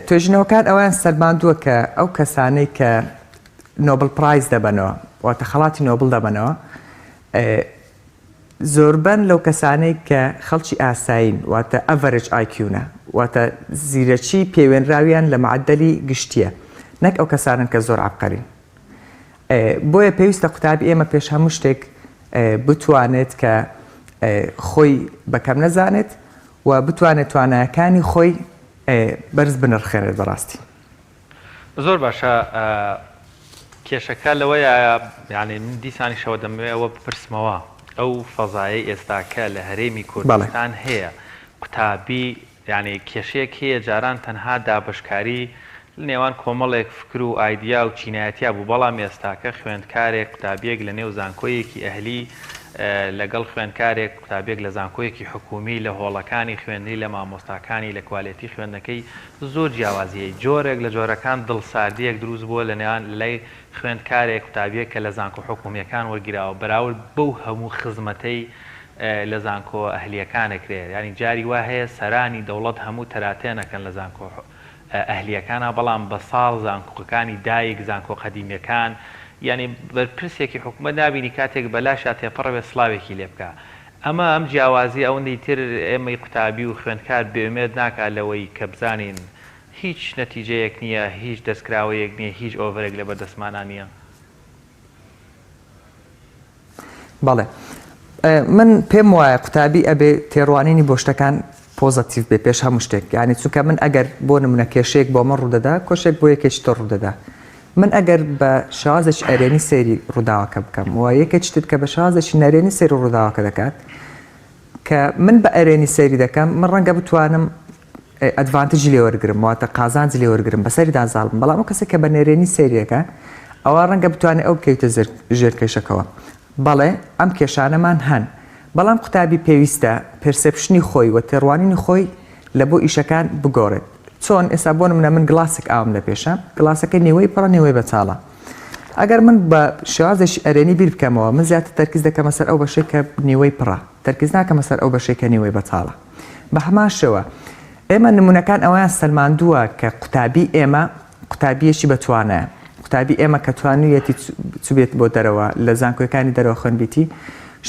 توێژینەوەکان ئەویان سەرماندووە کە ئەو کەسانەی کە نۆبل پرایز دەبنەوە واتە خەڵاتی نۆبل دەبنەوە زۆربەن لەو کەسانەی کە خەڵکی ئاساین واتە ئەڤەرج ئایکیونە واتە زیرەکی پەیوێنراویان لە معدەلی گشتیە نەک ئەو کەسانن کە زۆر عەبقەرین بۆیە پێویستە قوتابی ئێمە پێش هەموو شتێک بتوانێت کە خۆی بەکەم نەزانێت و بتوانێت توانایەکانی خۆی بەرز بنرخێنێت بەڕاستی زۆر باشە کێشەکە لەوەیە یعنی من دیسانی شەوە دەمەوێت بپرسمەوە ئەو فەزایی ئێستاکە لە هەرێمی کوردستان هەیە قوتابی یعنی کێشەیەک هەیە جاران تەنها دابشکاری نێوان کۆمەڵێک فکر و ئایدیا و چینایەتیا بوو بەڵام ئێستاکە خوێندکارێک قوتابیەک لە نێو زانکۆیەکی ئەهلی لەگەڵ خوێندکارێک قوتابێک لە زانکۆیەکی حکومی لە هۆڵەکانی خوێندنی لە مامۆستاکانی لە کوالێتی خوێندنەکەی زۆر جیاوازیە جۆرێک لە جۆرەکان دڵساردیەک دروست بووە لە نێوان لای خوێندکارێک قوتابیەک کە لە زانکۆ حکومیەکان وەرگیراوە بەراورد بەو هەموو خزمەتەی لە زانکۆ ئەهلیەکانەکرێت ینی جاری وا هەیە سەرانی دەوڵەت هەموو تەراتێنەکەن لە زانکۆ ئەهلیەکانە بەڵام بە ساڵ زانکۆکانی دایک زانکۆ قەدیمیەکان ینی بەرپرسێکی حکومە نبینی کاتێک بەلاشا تێپەڕەوێ سلااوێکی لێ بکە ئەمە ئەم جیاوازی ئەوەندەی تر ئێمەی قوتابی و خوێندکار بێمێت ناکات لەوەی کە بزانین هیچ نەتیجەیەک نییە هیچ دەستکراوەیەک نییە هیچ ئۆڤرێک لە بەردەستمانان نییە. بەڵێ من پێم وایە قوتابی ئەبێ تێڕوانینی بۆ شتەکان پۆزتیڤ بێ پێش هەموو شتێک یعنی چونکە من ئەگەر بۆ نمونە کێشەیەک بۆ من ڕوودەدا کۆشێک بۆ یەکێک تۆ ڕوودەدا من ئەگەر بە شازێک ئەرێنی سەیری ڕووداوەکە بکەم و یەکێک شتت کە بە شازێکی نەرێنی سەیری ڕووداوەکە دەکات کە من بە ئەرێنی سەیری دەکەم من ڕەنگە بتوانم ئەدڤانتجی لێ وەرگرم واتە قازانجی لێ وەرگرم بەسەریدا زاڵم بەڵام ئەو کەسێک کە بە نێرێنی سەیریەکە ئەوە ڕەنگە بتوانێت ئەو بکەوتە ژێرکەشەکەوە بەڵێ ئەم کێشانەمان هەن بەڵام قوتابی پێویستە پرسپشنی خۆی و تێڕوانینی خۆی لە بۆ ئیشەکان بگۆڕێت چۆن ئێستا بۆ نمونە من گلاسێک ئاوم لە پێشم گلاسەکە نێوەی پڕە نێوەی بەچاڵە ئەگەر من بە شێوازێکی ئەرێنی بیر بکەمەوە من زیاتر تەرکیز دەکەمە سەر ئەو بەشێک کە نێوەی پڕە تەرکیز ناکەمە سەر ئەو بەشێک کە نێوەی بەچاڵە بە هەمان شێوە ئێمە نمونونەکان ئەویان سەلماندووە کە قوتابی ئێمە قوتابیەکی بەتوانایە قوتابی ئێمە کە توانویەتی چوبێت بۆ دەرەوە لە زانکۆیەکانی دەرەوە خوێنبیتی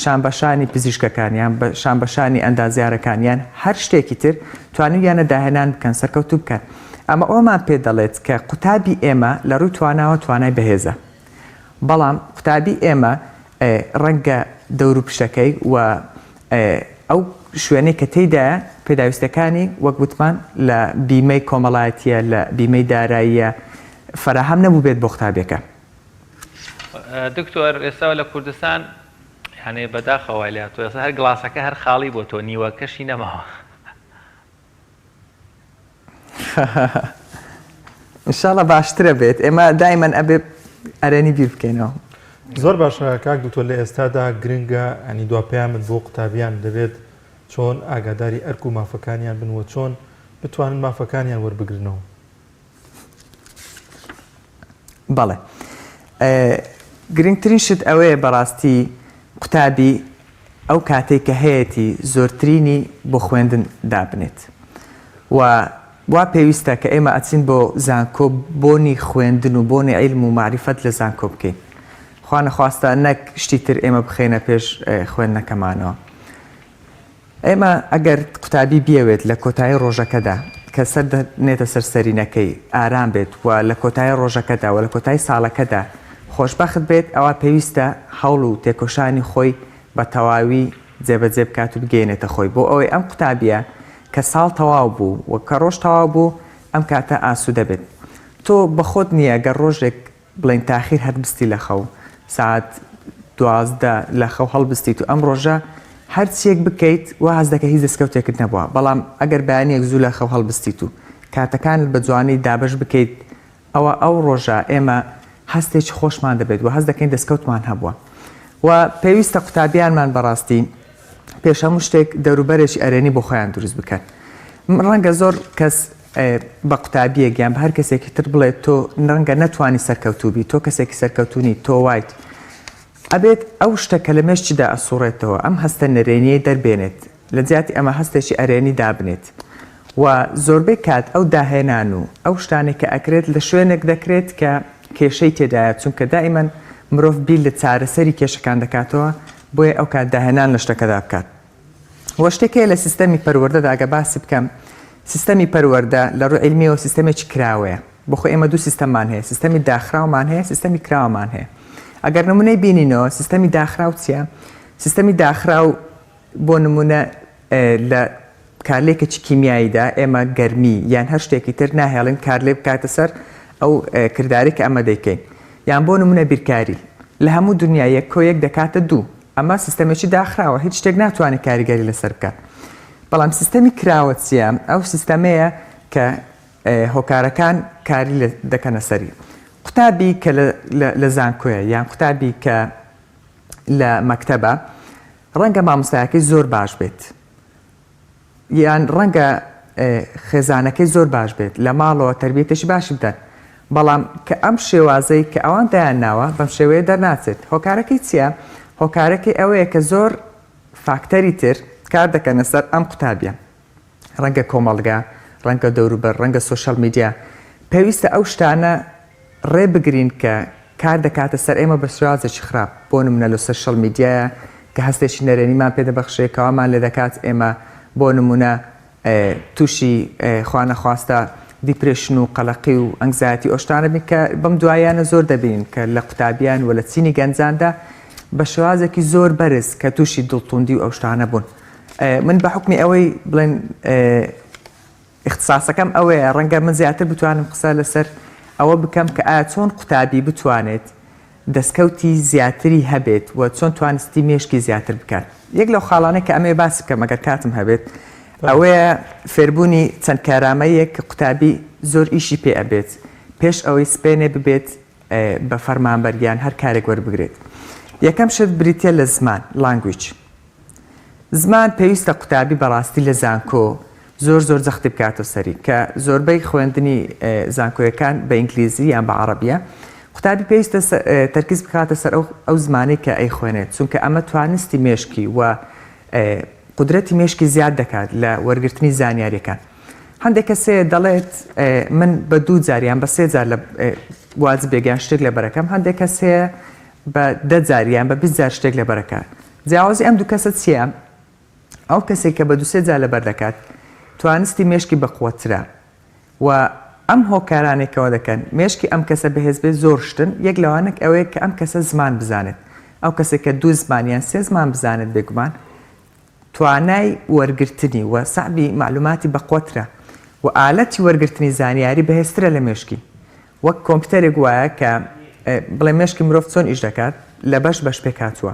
شانبەشانی پزیشکەکانیان شانبەشانی ئەندازیارەکانیان هەر شتێکی تر توانویانە داهێنان بکەن سەرکەوتوو بکەن ئەمە ئەومان پێ دەڵێت کە قوتابی ئێمە لە ڕووی تواناوە توانای بەهێزە بەڵام قوتابی ئێمە ڕەنگە دەوروپشتەکەی و ئەو شوێنەی کە تێیدایە پێداویستەکانی وەک گوتمان لە بیمەی کۆمەڵایەتیە لە بیمەی داراییە فراهەم نەبوو بێت بۆ قوتابیەکە. دکتۆر ئێستا لە کوردستان هەنێ بەداخەوە لە تۆ ئێستا هەر گڵاسەکە هەر خاڵی بۆ تۆ نیوەکەشی نەماوە. ئینشاڵڵا باشترە بێت ئێمە دایمەن ئەبێ ئەرێنی بیر بکەینەوە. زۆر باشە کاک دوتۆ لە ئێستادا گرنگە ئەنی دوپەیامت بۆ قوتابیان دەبێت چۆن ئاگاداری ئەرک و مافەکانیان بنوە چۆن بتوانن مافەکانیان وەربگرنەوە. بەڵێ گرنگترین شت ئەوەیە بەڕاستی قوتابی ئەو کاتێک کە هەیەی زۆرترینی بۆ خوێندن دابنێت و وا پێویستە کە ئێمە ئەچین بۆ زانکۆ بۆنی خوێندن و بۆنی عیلم و معریفەت لە زانکۆ بکەین خوا نەخواستە نەک شتی تر ئێمە بخێنە پێش خوێندنەکەمانەوە. ئێمە ئەگەر قوتابی بیاوێت لە کۆتایی ڕۆژەکەدا کە سەر دێتە سەرسەرینەکەی ئارام بێت و لە کۆتایی ڕۆژەکەدا و لە کۆتایی ساڵەکەدا خۆشبەخت بێت ئەوە پێویستە هەوڵ و تێکۆشانی خۆی بە تەواوی جێبەجێ بکات و بگەێنێتە خۆی بۆ ئەوەی ئەم قوتابیە کە ساڵ تەواو بوو و کە ڕۆژ تەواو بوو ئەم کاتە ئاسوودە بێت. تۆ بە خۆت نییە گەر ڕۆژێک بڵین تاخیر هەربستی لە خەو ساعت 12 لە خەو هەڵبستیت و ئەم ڕۆژە هەرچیەک بکەیت و حەز دەکە هیچ دەستکەوتێکت نەبووە بەڵام ئەگەر بەیانیەک زوو لە خەو هەڵبستیت و کاتەکانت بە جوانی دابش بکەیت ئەوە ئەو ڕۆژە ئێمە هەستێکی خۆشمان دەبێت و هەز دەکەین دەستکەوتمان هەبووە و پێویستە قوتابیانمان بەڕاستی پێش هەموو شتێک دەوروبەرێکی ئەرێنی بۆ خۆیان دروست بکەن. ڕەنگە زۆر کەس بە قوتابیەک یان بە هەر کەسێکی تر بڵێت تۆ ڕەنگە نەتوانی سەرکەوتوبی تۆ کەسێکی سەرکەوتونی تۆ وایت ئەبێت ئەو شتەکە لە مێشتیدا ئەسوڕێتەوە ئەم هەستە نەرێنیەی دەربێنێت لە جیاتی ئەمە هەستێکی ئەرێنی دابنێت و زۆربەی کات ئەو داهێنان و ئەو شتانێک کە ئەکرێت لە شوێنێک دەکرێت کە کێشەی تێدایە چونکە دائیمەن مرۆڤ بیل لە چارەسەری کێشەکان دەکاتەوە بۆیە ئەو کات داهێنان لە شتەکەدا بکات. وە شتێکەیە لە سیستەمی پەروەردەدا ئەگە باسی بکەم سیستەمی پەروەردە لە ڕوو عیلمیەوە سیستەمێکی کراوەیە بۆخۆ ئێمە دوو سیستەممان هەیە سیستەمی داخراومان هەیە سیستەمی کراوەمان هەیە. ئەگەر نمونەی بینینەوە سیستەمی داخراو چییە؟ سیستەمی داخراو بۆ نمونە لە کارلێکێکی کیمیاییدا ئێمە گەرمی یان هەر شتێکی تر ناهێڵین کارلێ بکاتە سەر ئەو کرداری کە ئەمە دەیکەین یان بۆ نمونە بیرکاری لە هەموو دنیا یەک کۆیەک دەکاتە دوو ئەمە سیستەمێکی داخراوە هیچ شتێک ناتوانێت کاریگەری لەسەر بکات بەڵام سیستەمی کراوە چیە؟ ئەو سیستەمەیە کە هۆکارەکان کاری دەکەنە سەری قوتابی کە لە زانکۆیە یان قوتابی کە لە مەکتەبە ڕەنگە مامۆستایەکەی زۆر باش بێت یان ڕەنگە خێزانەکەی زۆر باش بێت لە ماڵەوە تربیەتێکی باشی بدەن بەڵام کە ئەم شێوازەی کە ئەوان دایان ناوە بەم شێوەیە دەرناچێت هۆکارەکەی چییە؟ هۆکارەکەی ئەوەیە کە زۆر فاکتەری تر کار دەکەنە سەر ئەم قوتابیە ڕەنگە کۆمەڵگا ڕەنگە دەوروبەر ڕەنگە سۆشەل میدیا پێویستە ئەو شتانە ڕێ بگرین کە کار دەکاتە سەر ئێمە بە شێوازێکی خراپ بۆ نمونە لە سۆشەل میدیایە کە هەستێکی نەرێنیمان پێدەبەخشێت کەوامان لێ دەکات ئێمە بۆ نمونە تووشی خوانەخواستە دیپرێشن و قەلەقی و ئەنگزایەتی ئۆشتانە بین کە بەم دوایانە زۆر دەبین کە لە قوتابیان و لە چینی گەنجاندا بە شێوازێکی زۆر بەرز کە تووشی دڵتوندی و ئەو شتانە بوون من بە حکمی ئەوەی بڵێن اختصاسەکەم ئەوەیە ڕەنگە من زیاتر بتوانم قسە لەسەر ئەوە بکەم کە ئایا چۆن قوتابی بتوانێت دەستکەوتی زیاتری هەبێت و چۆن توانستی مێشکی زیاتر بکات یەک لەو خاڵانەی کە ئەمێ باس بکەم ئەگەر کاتم هەبێت ئەوەیە فێربوونی چەند کارامەیەک کە قوتابی زۆر ئیشی پێ ئەبێت پێش ئەوەی سپێنێ ببێت بە فەرمانبەریان هەر کارێک وەربگرێت یەکەم شت بریتە لە زمان لانگویج زمان پێویستە قوتابی بەڕاستی لە زانکۆ زۆر جەختی بکاتە سەری کە زۆربەی خوێندنی زانکۆیەکان بە ئینگلیزی یان بە عەرەبیە قوتابی پێویستە تەرکیز بکاتە سەر ئەو زمانەی کە ئەیخوێنێت چونکە ئەمە توانستی مێشکی و قدرەتی مێشکی زیاد دەکات لە وەرگرتنی زانیاریەکان هەندێک کەسێ دەڵێت من بە 2 جاریان بە 3 جار لە واجب بێگیان شتێک لە بەرەکەم هەندێک کەسێ بە 10 جاریان بە 20 جار شتێک لە بەرەکە جیاوازی ئەم دوو کەسە چییە؟ ئەو کەسێک کە بە 2-3 جار لەبەر دەکات توانستی مێشکی بەقووەترە و ئەم هۆکارانێکەوە دەکەن مێشکی ئەم کەسە بەهێز بێت زۆر شتن یەک لەوانێک ئەوەیە کە ئەم کەسە زمان بزانێت ئەو کەسێک کە 2 زمانیان 3 زمان بزانێت بێگومان توانای وەرگرتنی و سەعبی معلوماتی بەقووەترە و ئالەتی وەرگرتنی زانیاری بەهێزترە لە مێشکی وەک کۆمپیوتەرێک وایە کە بڵێ مێشکی مرۆڤ چۆن ئیش دەکات لە بەش پێکاتوە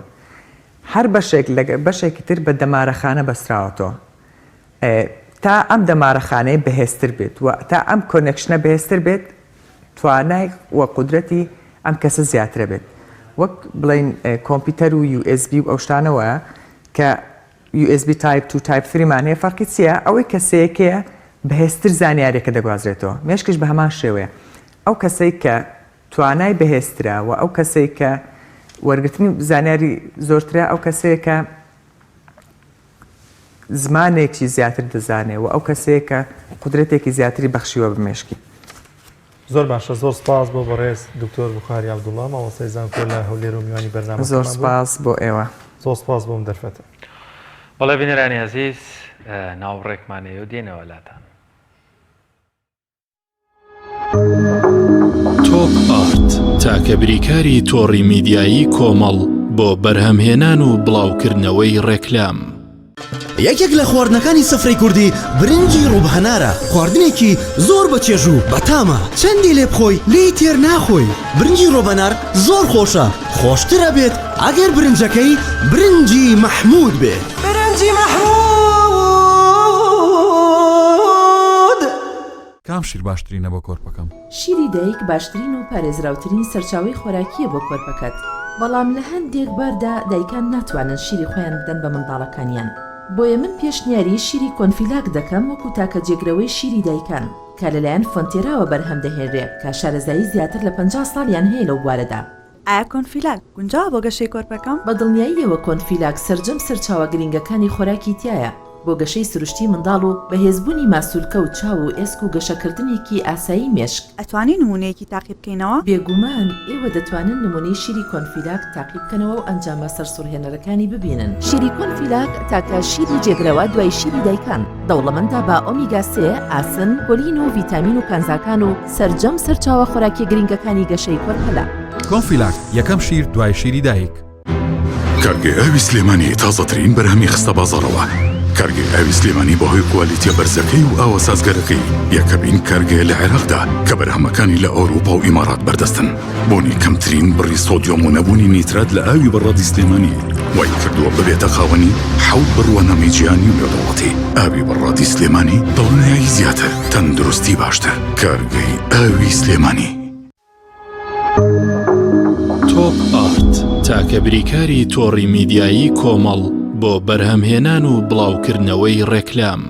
هەر بەشێک لە بەشێکی تر بە دەمارەخانە بەستراوەتەوە تا ئەم دەمارەخانەی بەهێزتر بێت و تا ئەم کۆنێکشنە بەهێزتر بێت توانای و قودرەتی ئەم کەسە زیاترە بێت وەک بڵین کۆمپیوتەر و USB و ئەو شتانەوە کە USB تایپ 2 تایپ 3 مانەیە فەرقی چییە؟ ئەوەی کەسەیەکەیە بەهێزتر زانیاریەکە دەگوازرێتەوە مێشکش بە هەمان شێوەیە ئەو کەسەی کە توانای بەهێزترە و ئەو کەسەی کە وەرگرتنی زانیاری زۆرترە ئەو کەسەیە کە زمانێکی زیاتر دەزانێت و ئەو کەسەیە کە قودرەتێکی زیاتری بەخشیوە بە مێشکی زۆر باشە زۆر سپاس بۆ بەڕێز دکتۆر بوخاری عەبدوڵڵا مامۆستای زانکۆ لە هەولێر و میوانی بەرنامە زۆر سپاس بۆ ئێوە زۆر سپاس بۆم دەرفەتە بەڵێ بینەرانی عەزیز ناوڕێکمانەیە و دێنەوە لاتان تۆپ ئارت تاکە بریکاری تۆڕی میدیایی کۆمەڵ بۆ بەرهەمهێنان و بڵاوکردنەوەی ڕێکلام یەکێک لە خواردنەکانی سفرەی کوردی برنجی ڕووبهەنارە خواردنێکی زۆر بەچێژ و بەتامە چەندی لێ بخۆی لێی تێر ناخۆی برنجی ڕۆبەنار زۆر خۆشە خۆشترە بێت ئەگەر برنجەکەی برنجی مەحموود بێت برنجی مەحموود کام شیر باشترینە بۆ کۆرپەکەم شیری دایک باشترین و پارێزراوترین سەرچاوی خۆراکیە بۆ کۆرپەکەت بەڵام لە هەندێک باردا دایکان ناتوانن شیری خۆیان بدەن بە منداڵەکانیان بۆیە من پێشنیاری شیری کۆنفیلاک دەکەم وەکو تاکە جێگرەوەی شیری دایکان کە لەلایەن فۆنتێراوە بەرهەم دەهێنرێت کە شارەزایی زیاتر لە 50 ساڵیان هەیە لەو بوارەدا ئایا کۆنفیلاک گونجاوە بۆ گەشەی کۆرپەکەم؟ بە دڵنیاییەوە کۆنفیلاک سەرجەم سەرچاوە گرنگەکانی خۆراکی تایە بۆ گەشەی سروشتی منداڵ و بەهێزبوونی ماسوولکە و چاو و ئێسک و گەشەکردنێکی ئاسایی مێشک ئەتوانی نمونەیەکی تاقی بکەینەوە؟ بێگومان ئێوە دەتوانن نمونەی شیری کۆنفیلاک تاقی بکەنەوە و ئەنجامە سەرسوڕهێنەرەکانی ببینن شیری کۆنفیلاک تاکە شیری جێگرەوە دوای شیری دایکان دەوڵەمەندە بە ئۆمیگا 3 ئاسن کۆلین و ڤیتامین و کانزاکان و سەرجەم سەرچاوە خۆراکی گرنگەکانی گەشەی کۆرپەلا کۆنفیلاک یەکەم شیر دوای شیری دایک کارگەی ئاوی سلێمانی تازەترین بەرهەمی خستە بازاڕەوە کارگەی ئاوی سلێمانی بەهۆی کوالیتیە بەرزەکەی و ئاوە سازگەرەکەی یەکەمین کارگەیە لە عێراقدا کە بەرهەمەکانی لە ئەوروپا و ئیمارات بەردەستن بۆنی کەمترین بڕی سۆدیۆم و نەبوونی نیترات لە ئاوی بەڕادی سلێمانی وای کردووە ببێتە خاوەنی حەوت بڕوانەمی گیانی و لێدەوڵەتی ئاوی بەڕادی سلێمانی دڵنیایی زیاتر تەندروستی باشتر کارگەی ئاوی سلێمانی تۆپ ئارت تاکە بریکاری تۆڕی میدیایی کۆمەڵ بۆ بەرهەمهێنان و بڵاوکردنەوەی ڕێکلام.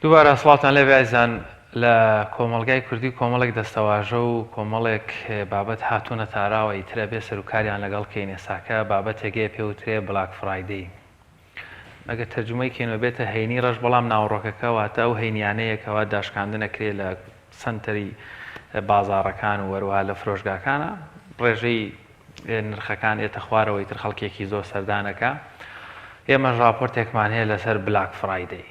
دووبارە سڵاتان لێ بێزان لە کۆمەڵگای کوردی کۆمەڵێک دەستەواژە و کۆمەڵێک بابەت هاتوونە تاراوە ئیترە بێ سەرکاریان لەگەڵ کەینێساکە بابەتێگەی پێوترێ بلاک فرایدەی. ئەگە تەرجمەی کێنەوە بێتە هەینی ڕەش بەڵام ناوڕۆکەکە واتە ئەو هەینیانەیەکەوە داشکاندنەکرێ لە سنتەری بازاڕەکان و وەروها لە فرۆشگاکانە ڕێژەی نرخەکان ئێتە خوارەوەی تر خەڵکێکی زۆر سەردانەکە. ئێمەش راپۆرتێکمان هەیە لەسەر بلاک فرایدەی.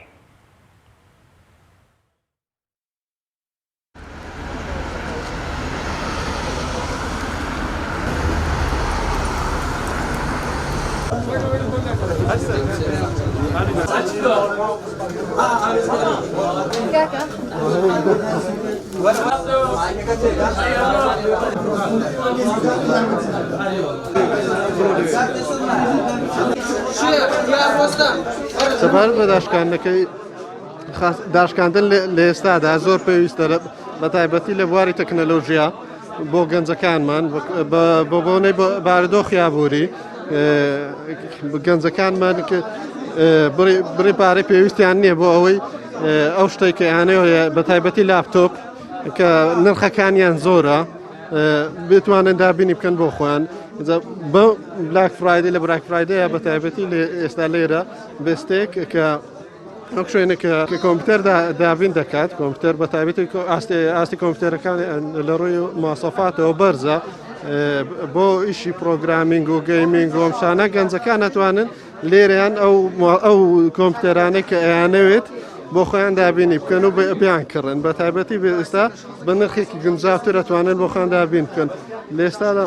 سەبار بە داشکاندن لە ئێستادا زۆر پێویستە بە تایبەتی لە بواری تەکنەلۆژیا بۆ گەنجەکانمان بۆ بۆنەی بارودۆخی ئابووری گەنجەکانمان بڕی پارەی پێویستیان نییە بۆ ئەوەی ئەو شتێک کە یانەیە بە تایبەتی لاپتۆپ کە نرخەکانیان زۆرە بتوانن دابینی بکەن بۆ خۆیان. بە بلاک فرایدی لە بلاک فرایدەیە بە تایبەتی ئێستا لێرە بستێک کە ئەو شوێنە کە کۆمپیوتەر دابین دەکات کۆمپیوتەر بە تایبەتی ئاستی کۆمپیوتەرەکان لە ڕووی ماسەفاتەوە بەرزە بۆ ئیشی پرۆگرامینگ و گەیمینگ و ئەمشانە گەنجەکان ناتوانن لێرەیان ئەو کۆمپیوتەرانەی کە ئەیانەوێت بۆ خۆیان دابینی بکەن و بیان کڕن بە تایبەتی ئێستا بە نرخێکی گونجاوتر ئەتوانن بۆ خۆیان دابین بکەن. لە ئێستادا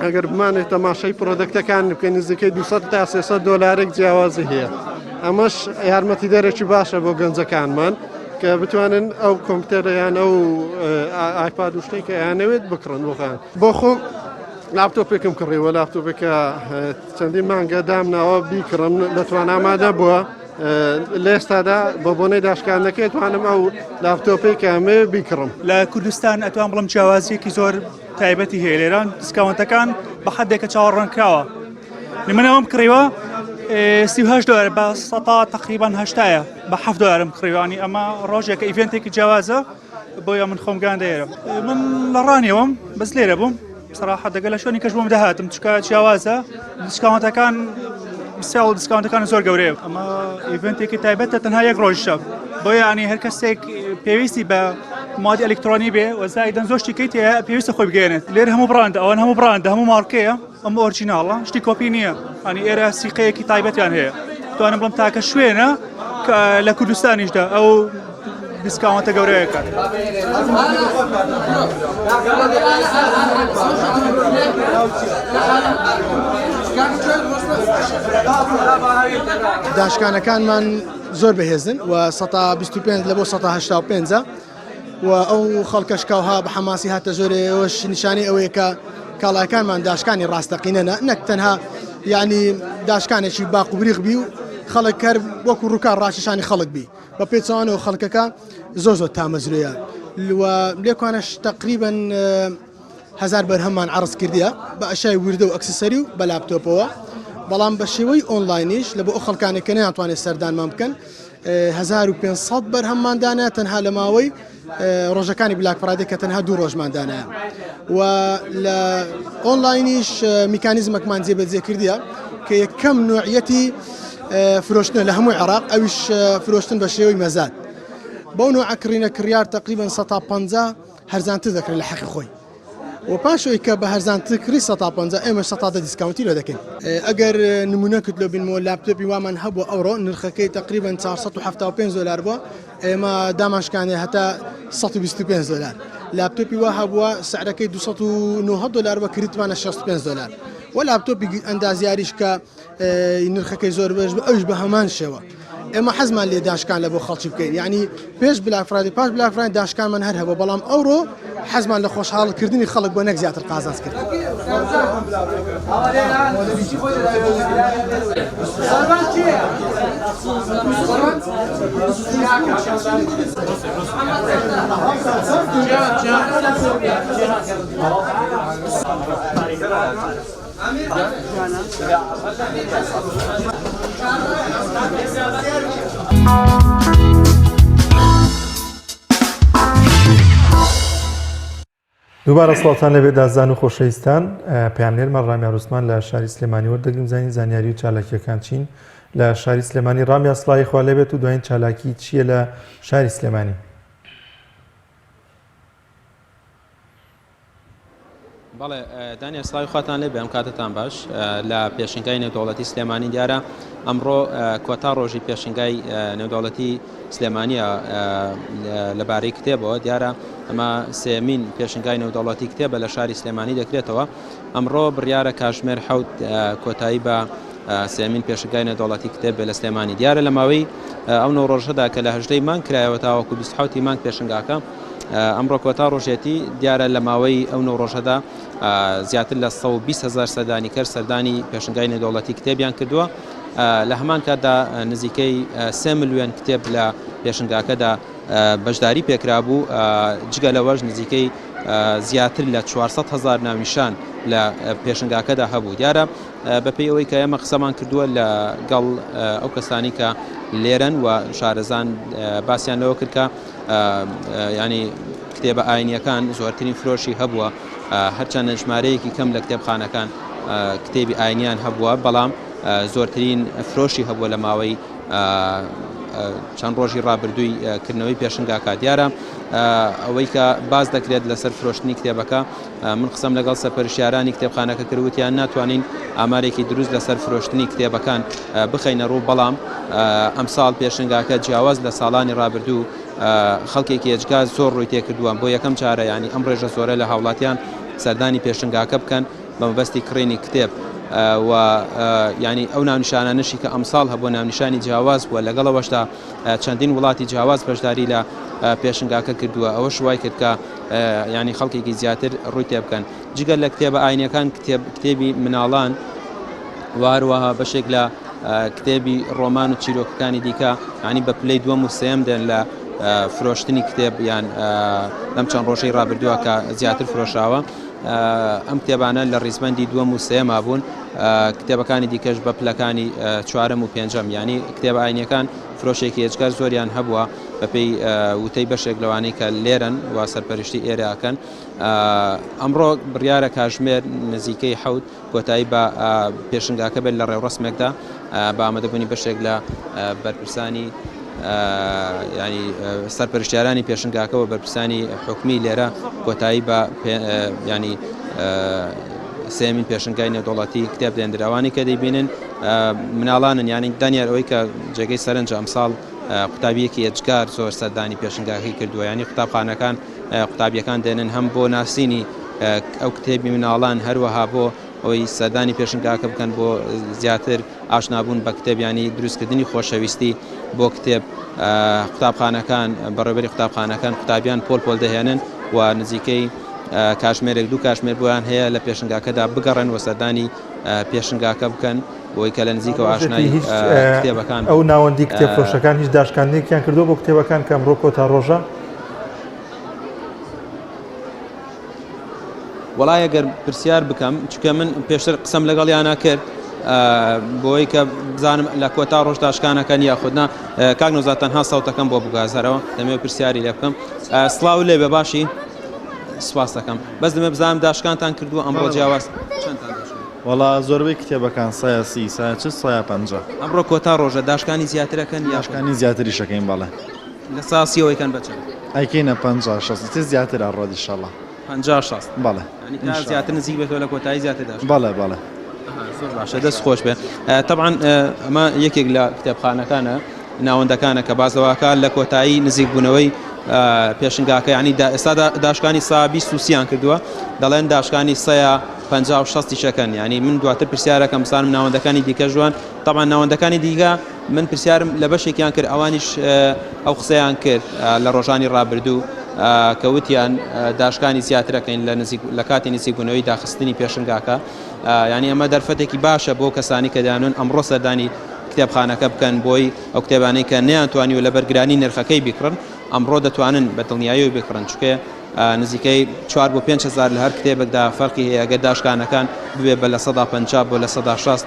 ئەگەر بمانێت تەماشای پرۆدەکتەکان بکەین نزیکەی 200 تا 300 دۆلارێک جیاوازی هەیە. ئەمەش یارمەتی دەرێکی باشە بۆ گەنجەکانمان کە بتوانن ئەو کۆمپیوتەریان ئەو ئایپاد و شتێک کە یانەوێت بکڕن بۆ خۆیان. بۆ خۆم لاپتۆپێکم کڕیوە لاپتۆپێکە چەندین مانگە دامناوە بیکڕم لەتوان ئامادە بووە لە ئێستادا بە بۆنەی داشکاندنەکەی توانم ئەو لاپتۆپی کامێ بیکڕم. لە کوردستان ئەتوان بڵم جیاوازیەکی زۆر تایبەتی هەیە لێران دیسکاونتەکان بە حەدێکە چاوەڕوانکراوە. منەوەم کڕیوە 38 دلار بە سەتا تقریبان هەشتایە بە 7 دلارم کڕیوانی ئەمە ڕۆژێکە ئیڤێنتێکی جیاوازە بۆیە من خۆمگان دەیرە. من لە ڕانیەوەم بەس لێرە بووم سەراحەت دەگەل لە شوێنی کەش بۆم دەهاتم چکە جیاوازە دیسکاونتەکان بسیاو دیسکاونتەکان زۆر گەورەیە ئەمە ئیڤنتێکی تایبەتە تەنها یەک ڕۆژشە بۆیە ینی هەر کەسێک پێویستی بە مادی ئەلکترۆنی بێ وەزایدەن زۆر شتێکی تێ پێویستە خۆی بگەێنێت لێر هەموو براندە ئەوان هەموو براندە هەموو مارکەیە ئەمە ئۆرجیناڵە شتی کۆپی نییە ئەنی ئێرە سیقەیەکی تایبەتیان هەیە توانم بڵم تاکە شوێنە کە لە کوردستانیشدا ئەو دیسکاونتە گەورەیەکات. داشکانەکانمان زۆر بەهێزن و 125 لە بۆ 185 و ئەو خەڵکەشکاوها بە حەماسی هاتە زۆرەوەش نیشانی ئەوەیە کە کاڵاکانمان داشکانی ڕاستەقینەنە نەک تەنها یعنی داشکانێکی باقوبریق بی و خەڵک کەر وەکو ڕووکار ڕاششانی خەڵک بی بە پێچوانەوە خەڵکەکە زۆر تامەزرەیە لێکوانش تقریبا 1000 بەرهەممان عرض کردیە بە ئەشای وردە و ئەکسسەری و بە لاپتۆپەوە بەڵام بە شێوەی ئۆنلاینیش لە بۆ ئەو خەڵکانێکە نەیانتوانێت سەردانمان بکەن 1500 بەرهەمماندانە تەنها لە ماوەی ڕۆژەکانی بلاک فرایدێ کە تەنها 2 ڕۆژماندانە و لە ئۆنلاینیش میکانیزمێکمان جێبەجێ کردیە کە یەکەم نوعیەتی فرۆشتن لە هەمووی عێراق ئەویش فرۆشتن بە شێوەی مەزاد بەو نوع کڕینە کڕیار تقریبا 150 هەرزانتر دەکرێت لە حەقی خۆی و پاشەوەی کە بە هەرزانتر کڕی 150 ئێمە 100 دیسکاونتی لێ دەکەین. ئەگەر نمونەکت لە بینەوە لاپتۆپی وامان هەبوو ئەوڕۆ نرخەکەی تقریبا 475 دلار بووە ئێمە داماشکانێ هەتا 125 دلار لاپتۆپی وا هەبووە سعرەکەی 290 دلار بە کردوانە 65 دلار و لاپتۆپی ئەندازیاریش کە نرخەکەی زۆر بەش ئەوش بە هەمان شێوە ئێمە حەزمان لێ داشکان لە بۆ خەڵکی بکەین یعنی پێش بلاک فرایدی پاش بلاک فرایدی داشکانمان هەر هەبوو بەڵام ئەوڕۆ حەزمان لە خۆشحاڵکردنی خەڵک بۆ نەک زیاتر قازانج کرد. دووبارە سڵاتان لەبێ دازان و خۆشەویستان پەیامنێرمان ڕامیا ڕوسمان لە شاری سلێمانی وەردەگرین زانی زانیاری و چالاکیەکان چین لە شاری سلێمانی. ڕامیا سڵاوی خوا لێبێت و دوایین چالاکی چییە لە شاری سلێمانی؟ بەڵێ دانیێل سڵاوی خواتان لێ بێم کاتتان باش لە پێشنگای نێودەوڵەتی سلێمانی دیارە ئەمڕۆ کۆتا ڕۆژی پێشنگای نێودەوڵەتی سلێمانیە لەبارەی کتێبەوە دیارە ئەمە سێمین پێشنگای نێودەوڵەتی کتێبە لە شاری سلێمانی دەکرێتەوە. ئەمڕۆ بڕیارە کاتژمێر 7 کۆتایی بە سێمین پێشنگای نێودەوڵەتی کتێب لە سلێمانی دیارە لە ماوەی ئەو نۆ ڕۆژەدا کە لە 18 مانگ کرایەوە تاوەکو 27 مانگ پێشنگاکە ئەمڕۆ کۆتا ڕۆژێتی دیارە لە ماوەی ئەو نۆ ڕۆژەدا زیاتر لە 120,000 سەردانی کەر سەردانی پێشنگای نێودەوڵەتی کتێبیان کردووە. لە هەمان کاتدا نزیکەی 3 ملیۆن کتێب لە پێشنگاکەدا بەشداری پێکرا بوو جگە لەوەش نزیکەی زیاتر لە 400,000 ناونیشان لە پێشنگاکەدا هەبوو. دیارە بەپێی ئەوەی کە ئێمە قسەمان کردووە لەگەڵ ئەو کەسانی کە لێرەن و شارەزان باسییان لەوە کرد کە ینی کتێبە ئاینیەکان زۆرترین فرۆشی هەبووە هەرچەندە ژمارەیەکی کەم لە کتێبخانەکان کتێبی ئاینیان هەبووە بەڵام زۆرترین فرۆشی هەبووە لە ماوەی چەند ڕۆژی ڕابردووی کردنەوەی پێشنگاکە. دیارە ئەوەی کە باز دەکرێت لەسەر فرۆشتنی کتێبەکە من قسەم لەگەڵ سەرپەرشتیارانی کتێبخانەکە کردوتیان ناتوانین ئامارێکی دروست لەسەر فرۆشتنی کتێبەکان بخەینە ڕوو بەڵام ئەمساڵ پێشنگاکە جیاواز لە ساڵانی ڕابردوو خەڵکێکی ئێجگا زۆر ڕووی تێکردووە بۆ یەکەم چارە ینی ئەم ڕێژە زۆرە لە هاوڵاتیان سەردانی پێشنگاکە بکەن بە مەبەستی کڕینی کتێب و ینی ئەو ناونیشانانشی کە ئەمساڵ هەبوو ناونیشانی جیاواز بووە لەگەڵەوەشدا چەندین وڵاتی جیاواز بەشداری لە پێشنگاکە کردووە ئەوە شوای کرد کە ینی خەڵکێکی زیاتر ڕووی تێ بکەن جگەل لە کتێبە ئاینیەکان کتێبی مناڵان واروەها بەشێک لە کتێبی ڕۆمان و چیرۆکەکانی دیکە ینی بە پلەی دووەم و سێم دێن لە فرۆشتنی کتێب یان لەم چەند ڕۆژەی ڕابردووە کە زیاتر فرۆشاوە. ئەم کتێبانە لە ڕیزبەندی دووەم و سێما بوون کتێبەکانی دیکەش بە پلەکانی چوارەم و پێنجەم ینی کتێبە ئاینیەکان فرۆشێکی هێچگار زۆریان هەبووە بەپێی وتەی بەشێک لەوانەی کە لێرن و سەرپەرشتی ئێرەکەن. ئەمڕۆ بڕیارە کاتژمێر نزیکەی 7 کۆتایی بە پێشنگاکە بێت لە ڕێوڕسمێکدا بە ئامادەبوونی بەشێک لە بەرپرسانی ینی سەرپەرشتیارانی پێشنگاکەەوە بەرپرسانی حکومی لێرە کۆتایی بە ینی سێمین پێشنگای نێودەوڵەتی کتێب دێنراوانی کە دەیبینن مناڵانن ینی دانیار ئەوەی کە جێگەی سەرنج ئەمساڵ قوتابیەکی ئێجگار زۆر سەردانی پێشنگاکەی کردووە ینی قوتابخانەکان قوتابیەکان دێنن هەم بۆ ناسینی ئەو کتێبی مناڵان هەروەها بۆ ئەوەی سەردانی پێشنگاکە بکەن بۆ زیاتر ئاشنابوون بە کتێبیانی دروستکردنی خۆشەویستی بۆ کتێب. قوتابخانەکان بەڕێوەبەری قوتابخانەکان قوتابیان پۆل دەهێنن و نزیکەی کاتژمێرێک دوو کاتژمێر بۆیان هەیە لە پێشنگاکەدا بگەڕێن و سەردانی پێشنگاکە بکەن بۆی کە لە نزیکەوە ئاشنایی کتێبەکان ئەو ناوەندی کتێب فرۆشەکان هیچ داشکاندنێکیان کردو بۆ کتێبەکان کە ئەمڕۆ کۆتا ڕۆژە؟ وەڵای ئەگەر پرسیار بکەم چکە من پێشتر قسەم لەگەڵیانە کرد بۆی کە بزانم لە کۆتا ڕۆژ داشکانەکەن یاخودنا کاک نۆزات تەنها ساوتەکەم بۆ بگازەرەوە دەمەوێت پرسیاری لێ بکەم. سڵاو لێ بێ باشی سوپاس دەکەم بەس دەمێ بزانم داشکانتان کردووە ئەمڕۆ جیاواز چەندتان وەڵا زۆربەی کتێبەکان سایە 30 سایە 50 ئەمڕۆ کۆتا ڕۆژە داشکانی زیاترەکەن یاشکانی زیاتری شەکەین بەڵێ لە ساسیەوەیکەن بچن ئەیکەینە 50 زیاتر ئەڕۆ ئینشاڵڵا 50 بەڵێ زیاتر نزیک بێتەوە لە کۆتایی زیاتر بەڵێ باشە دەست خۆش بێ. طبعاً ئەمە یەکێک لە کتێبخانەکانە ناوەندەکانە کە بازەواکە لە کۆتایی نزیک بوونەوەی پێشنگاکە ینی ئێستا داشکانی سا 23یان کردووە دەڵێن داشکانی سەیە 50 شەکەن ینی من دواتر پرسیارەکەم بسانم ناوەندەکانی دیکە ژوان طبعا ناوەندەکانی دیگە من پرسیارم لە بەشێکیان کرد ئەوانیش ئەو قسەیان کرد لە ڕۆژانی ڕابردوو کەوتیان داشکانی زیاترەکەین لە کاتی نزیکبوونەوەی داخستنی پێشنگاکە ینی ئەمە دەرفەتێکی باشە بۆ کەسانی کە دەیانون ئەمڕۆ سەردانی کتێبخانەکە بکەن بۆی ئەو کتێبانەی کە نەیانتوانی و لە بەرگرانی نرخەکەی بکڕن ئەمڕۆ دەتوانن بە دڵنیایی بکڕن چکە نزیکەی 4 بۆ 5,000 لە هەر کتێبێکدا فەرقی هەیە ئەگەر داشکانەکان ببێ بە لە 150 بۆ لە 160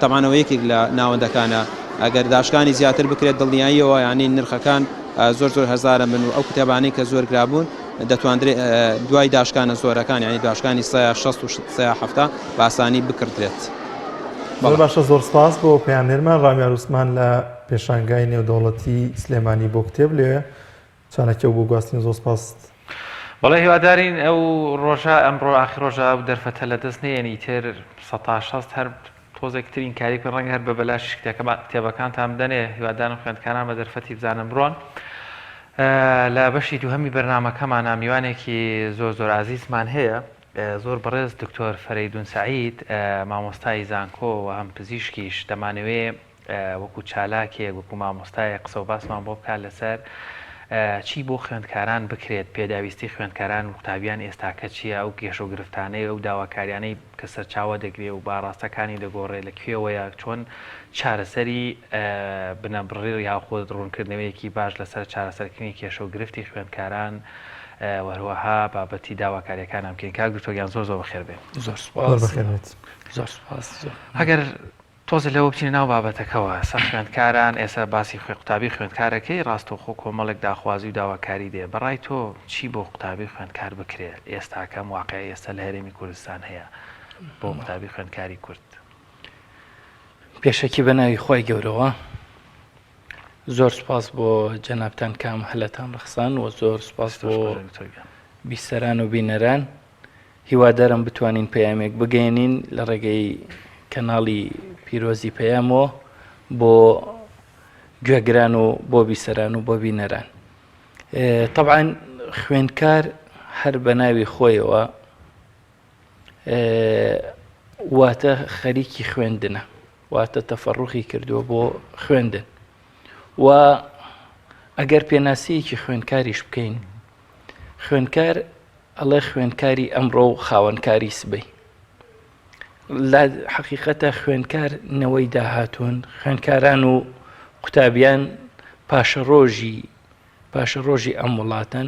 تەمانەوە یەکێک لە ناوەندەکانە ئەگەر داشکانی زیاتر بکرێت دڵنیاییەوە ینی نرخەکان زۆر هەزارە من و ئەو کتێبانەی کە زۆر گرابوون دەتوانرێت دوای داشکانە زۆرەکان ینی داشکانی 160 و 170 بە ئاسانی بکردرێت. زۆر باشە، زۆر سپاس بۆ پەیامنێرمان ڕامیار عوسمان لە پێشانگای نێودەوڵەتی سلێمانی بۆ کتێب لێ چانەکە و بۆ گواستنی زۆر سپاس. بەڵێ هیوادارین ئەو ڕۆژە ئەمڕۆ ئاخی ڕۆژە و دەرفەتە لە دەست نێنی تر 160 هەر تۆزێکترین کاریکە ڕەنگە هەر بە بەلاش کتێبەکانتان بدەنێ. هیوادارم خوێندکاران بە دەرفەتی بزانم بڕۆن. لە بەشی دووهەمی بەرنامەکەمان میوانێکی زۆر عزیزمان هەیە، زۆر بەڕێز دکتۆر فەرەیدون سەعید، مامۆستای زانکۆ و هەم پزیشکیش دەمانەوێ وەکو چالاکێک وەکو مامۆستای قسە و باسمان بۆ بکات لەسەر چی بۆ خوێندکاران بکرێت، پێداویستی خوێندکاران و قوتابیان ئێستاکە چییە، ئەو گێش و گرفتانەی ئەو داواکاریانەی کە سەرچاوە دەگرێ و باڕاستەکانی دەگۆڕێ لەکوێوەیە چۆن چارەسەری بنەبڕی یاخۆ ڕوونکردنەوەیەکی باش لەسەر چارەسەرکردنی کێشە و گرفتی خوێندکاران وەروەها بابەتی داواکاریەکانم بکەین. کاک دکتۆر زۆر بەخێر بێ. زۆر سپاس. ئەگەر تۆزە لەوە بچینە ناو بابەتەکەەوە سە خوێندکاران ئێستا باسی قوتابی خوێندکارەکەی ڕاستەوخۆ کۆمەڵێک داخوازی و داواکاری دێ. بەڕای تۆ چی بۆ قوتابی خوێندکار بکرێت ئێستاکەم واقعی ئێستا لە هەرێمی کوردستان هەیە بۆ قوتابی خوێندکاری کورد؟ پێشەکی بە ناوی خۆی گەورەوە زۆر سپاس بۆ جەنابتان کام هەلەتان ڕخسان و زۆر سپاس بۆ بیسەران و بینەران. هیوادارم بتوانین پەیامێک بگەێنین لە ڕێگەی کەناڵی پیرۆزی پەیامەوە بۆ گوێگران و بۆ بیسەران و بۆ بینەران. طبعاً خوێندکار هەر بە ناوی خۆیەوە واتە خەریکی خوێندنە، واتە تەفەڕوخی کردووە بۆ خوێندن و ئەگەر پێناسیەکی خوێندکاریش بکەین، خوێندکار ئەڵێ خوێندکاری ئەمڕۆ و خاوەنکاری سبەی. لە حەقیقەتە خوێندکار نەوەی داهاتوون، خوێندکاران و قوتابیان پاشە ڕۆژی ئەم وڵاتن،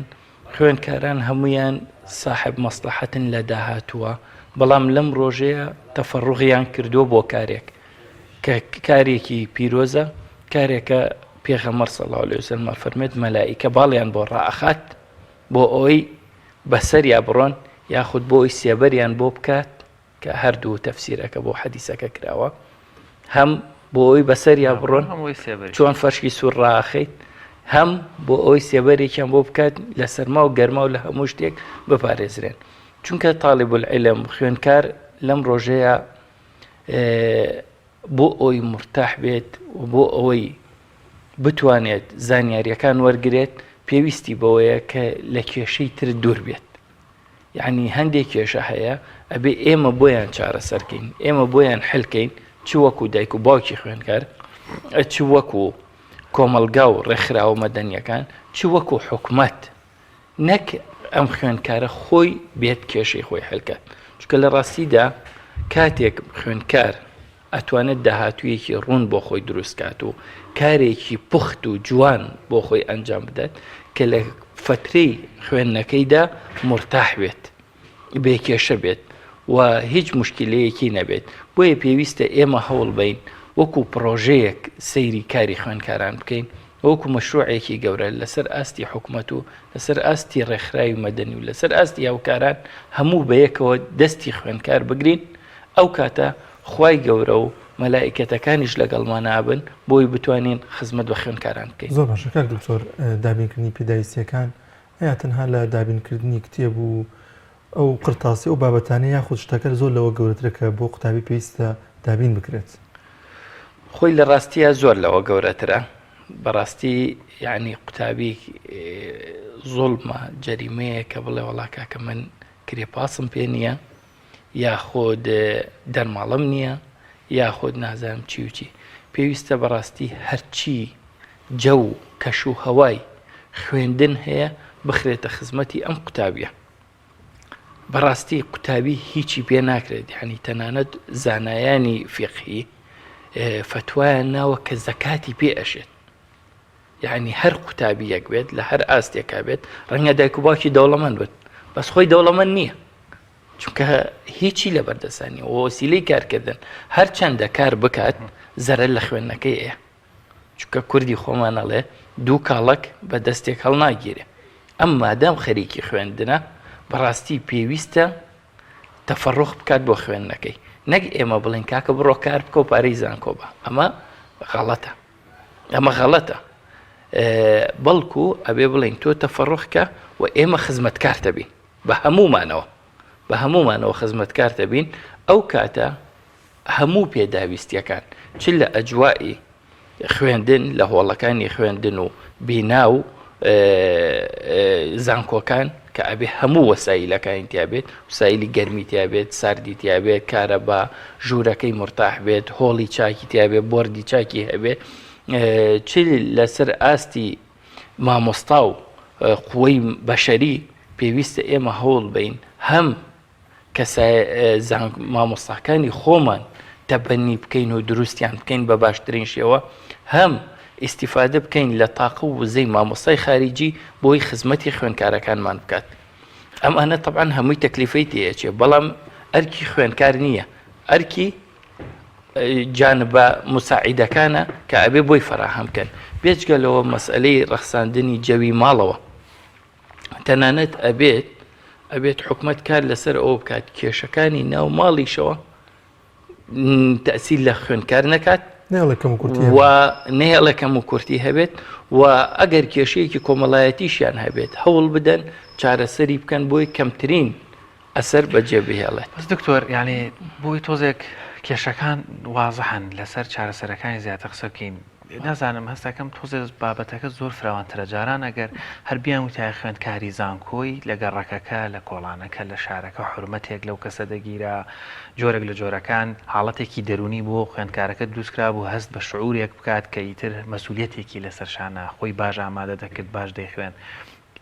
خوێندکاران هەمویان صاحب مەسلحەتن لە داهاتووە، بەڵام لەم ڕۆژەیە تەفەڕوغیان کردووە بۆ کارێک کە کارێکی پیرۆزە، کارێکە پێغەمبەر صلی الله علیه وسلم فەرمێت مەلائیکە باڵیان بۆ ڕائەخات بۆ ئەوەی بەسەریا بڕۆن یاخود بۆ ئەوی سێبەریان بۆ بکات کە هەردوو تەفسیرەکە بۆ حەدیسەکە کراوە، هەم بۆ ئەوی بەسەریا بڕۆن چۆن فەرشی سوور ڕائەخەیت، هەم بۆ ئەوی سێبەرێکیان بۆ بکات لە سەرما و گەرما و لە هەموو شتێک بپارێزرێن. چونکە طالب العلم خوێندکار لەم ڕۆژەیە بۆ ئەوی مرتاح بێت و بۆ ئەوەی بتوانێت زانیاریەکان وەرگێت پێویستی بەوەیە کە لە کێشەی تر دوور بێت. یعنی هەندێک کێشە هەیە ئەبێ ئێمە بۆیان چارەسەرکەین، ئێمە بۆیان حلکەین، چی وەکو دایک و باوکی خوێندکار، چی وەکو کۆمەلگا و ڕێکخراوە مەدەنیەکان، چی وەکو حکومەت، نەک ئەم خوێندکارە خۆی بێت کێشەی خۆی حلکات. چونکە لە ڕاستیدا کاتێک خوێندکار ئەتوانێت داهاتوویەکی ڕوون بۆ خۆی دروستکات و کارێکی پوخت و جوان بۆ خۆی ئەنجام بدات کە لە فترەی خوێندنەکەیدا مرتاح بێت، بێکێشە بێت و هیچ مشکلەیەکی نەبێت. بۆیە پێویستە ئێمە هەوڵ بین وەکو پرۆژەیەک سەیری کاری خوێندکاران بکەین، وەکو مەشروعێکی گەورە لەسەر ئاستی حکومەت و لەسەر ئاستی ڕێکخراوی مەدەنی و لەسەر ئاستی هاوکاران هەموو بەیەکەوە دەستی خوێندکار بگرین. ئەو کاتە خوای گەورە و مەلائیکەتەکانیش لەگەڵمان نابن بۆی بتوانین خزمەت بە خوێندکاران بکەین. زۆر باشە کاک دکتۆر، دابینکردنی پێداویستیەکان ئایا تەنها لە دابینکردنی کتێب و ئەو قرتاسی ئەو بابەتانە یاخود شتەکە زۆر لەوە گەورەترە کە بۆ قوتابی پێویستە دابین بکرێت؟ خۆی لە ڕاستیە زۆر لەوە گەورەترە، بەڕاستی یعنی قوتابی زۆڵمە جەریمەیە کە بڵێ وڵا کاکە من کرێپاسم پێ نییە یاخۆد دەرماڵم نییە یاخۆد نازانم چی وچی پێویستە بەڕاستی هەرچی جە و کەش و هەوای خوێندن هەیە بخرێتە خزمەتی ئەم قوتابیە. بەڕاستی قوتابی هیچی پێ ناکرێت یعنی تەنانەت زانایانی فقهی فتوایان ناوە کە زەکاتی پێ ئەشێت یعنی هەر قوتابی یەک بێت لە هەر ئاستێکا بێت ڕەنگە دایک و باوکی دەوڵەمەند بێت بەس خۆی دەوڵەمەند نییە چونکە هیچی لە بەردەسانی وەسیلەی کارکردن هەر چەندە کار بکات زەرە لە خوێندنەکەی ئەیە چونکە کوردی خۆمان ئەڵێ دوو کاڵک بە دەستێک هەڵ ناگیرێ ئەم مادام خەریکی خوێندنە بەڕاستی پێویستە تەفەڕۆخ بکات بۆ خوێندنەکەی نەک ئێمە بڵێن کاکە بڕۆ کار بکە و پارەی زانکۆ بە ئەمە غەڵەتە ئەمە غەڵەتە بەڵکو ئەبێ بڵێن تۆ تەفەڕۆخکە و ئێمە خزمەتکارتە بین بە هەمومانەوە خزمەتکارتە بین ئەو کاتە هەموو پێداویستیەکان چ لە ئەجوائی خوێندن لە هۆڵەکانی خوێندن و بینا و زانکۆکان کە ئەبێ هەموو وەسایلەکانی تیابێت وسایلی گەرمی تیابێت ساردی تیابێت کارە بە ژوورەکەی مرتاح بێت هۆڵی چاکی تیابێت بۆردی چاکی هەبێت چ لەسەر ئاستی مامۆستا و قوەی بەشەری پێویستە ئێمە هەوڵ بین هەم مامۆستاکانی خۆمان تەبەنی بکەین و دروستیان بکەین بە باشترین شێوە هەم ئیسیفادە بکەین لە تاقە و وزەی مامۆستای خارجی بۆی خزمەتی خوێندکارەکانمان بکات ئەمانە طبعاً هەمووی تەکلیفەی تێچێ بەڵام ئەرکی خوێندکار نییە ئەرکی جانبە مساعیدەکانە کە ئەبێ بۆی فراهەمکەن بێجگەلەوە مەسئلەی ڕەخساندنی جەوی ماڵەوە تەنانەت ئەبێت حکومەت کار لەسەر ئەوە بکات کێشەکانی ناو ماڵیشەوە تەسیل لە خوێندکار نەکات و نێڵەکەم و کورتی هەبێت و ئەگەر کێشەیەکی کۆمەڵایەتیشیان هەبێت هەوڵ بدەن چارەسەری بکەن بۆی کەمترین ئەسەر بەجێ بهێڵێت. بەس دکتۆر یعنی بۆی تۆزێک کێشەکان وازەحن لەسەر چارەسەرەکانی زیاتر قسە بکەین نازانم هەستەکەم تۆزێ بابەتەکە زۆر فراوانترە جاران ئەگەر هەربیان وتای خوێندکاری زانکۆی لە گەڕەکەکە لە کۆڵانەکە لە شارەکە حرمەتێک لەو کەسە دەگیرە جۆرێک لە جۆرەکان حاڵەتێکی دەرونی بۆ خوێندکارەکە دروستکرا بوو هەست بە شعورێک بکات کە ئیتر مەسئولیەتێکی لەسەر شانە خۆی باش ئامادە دەکرد باش دەیخوێن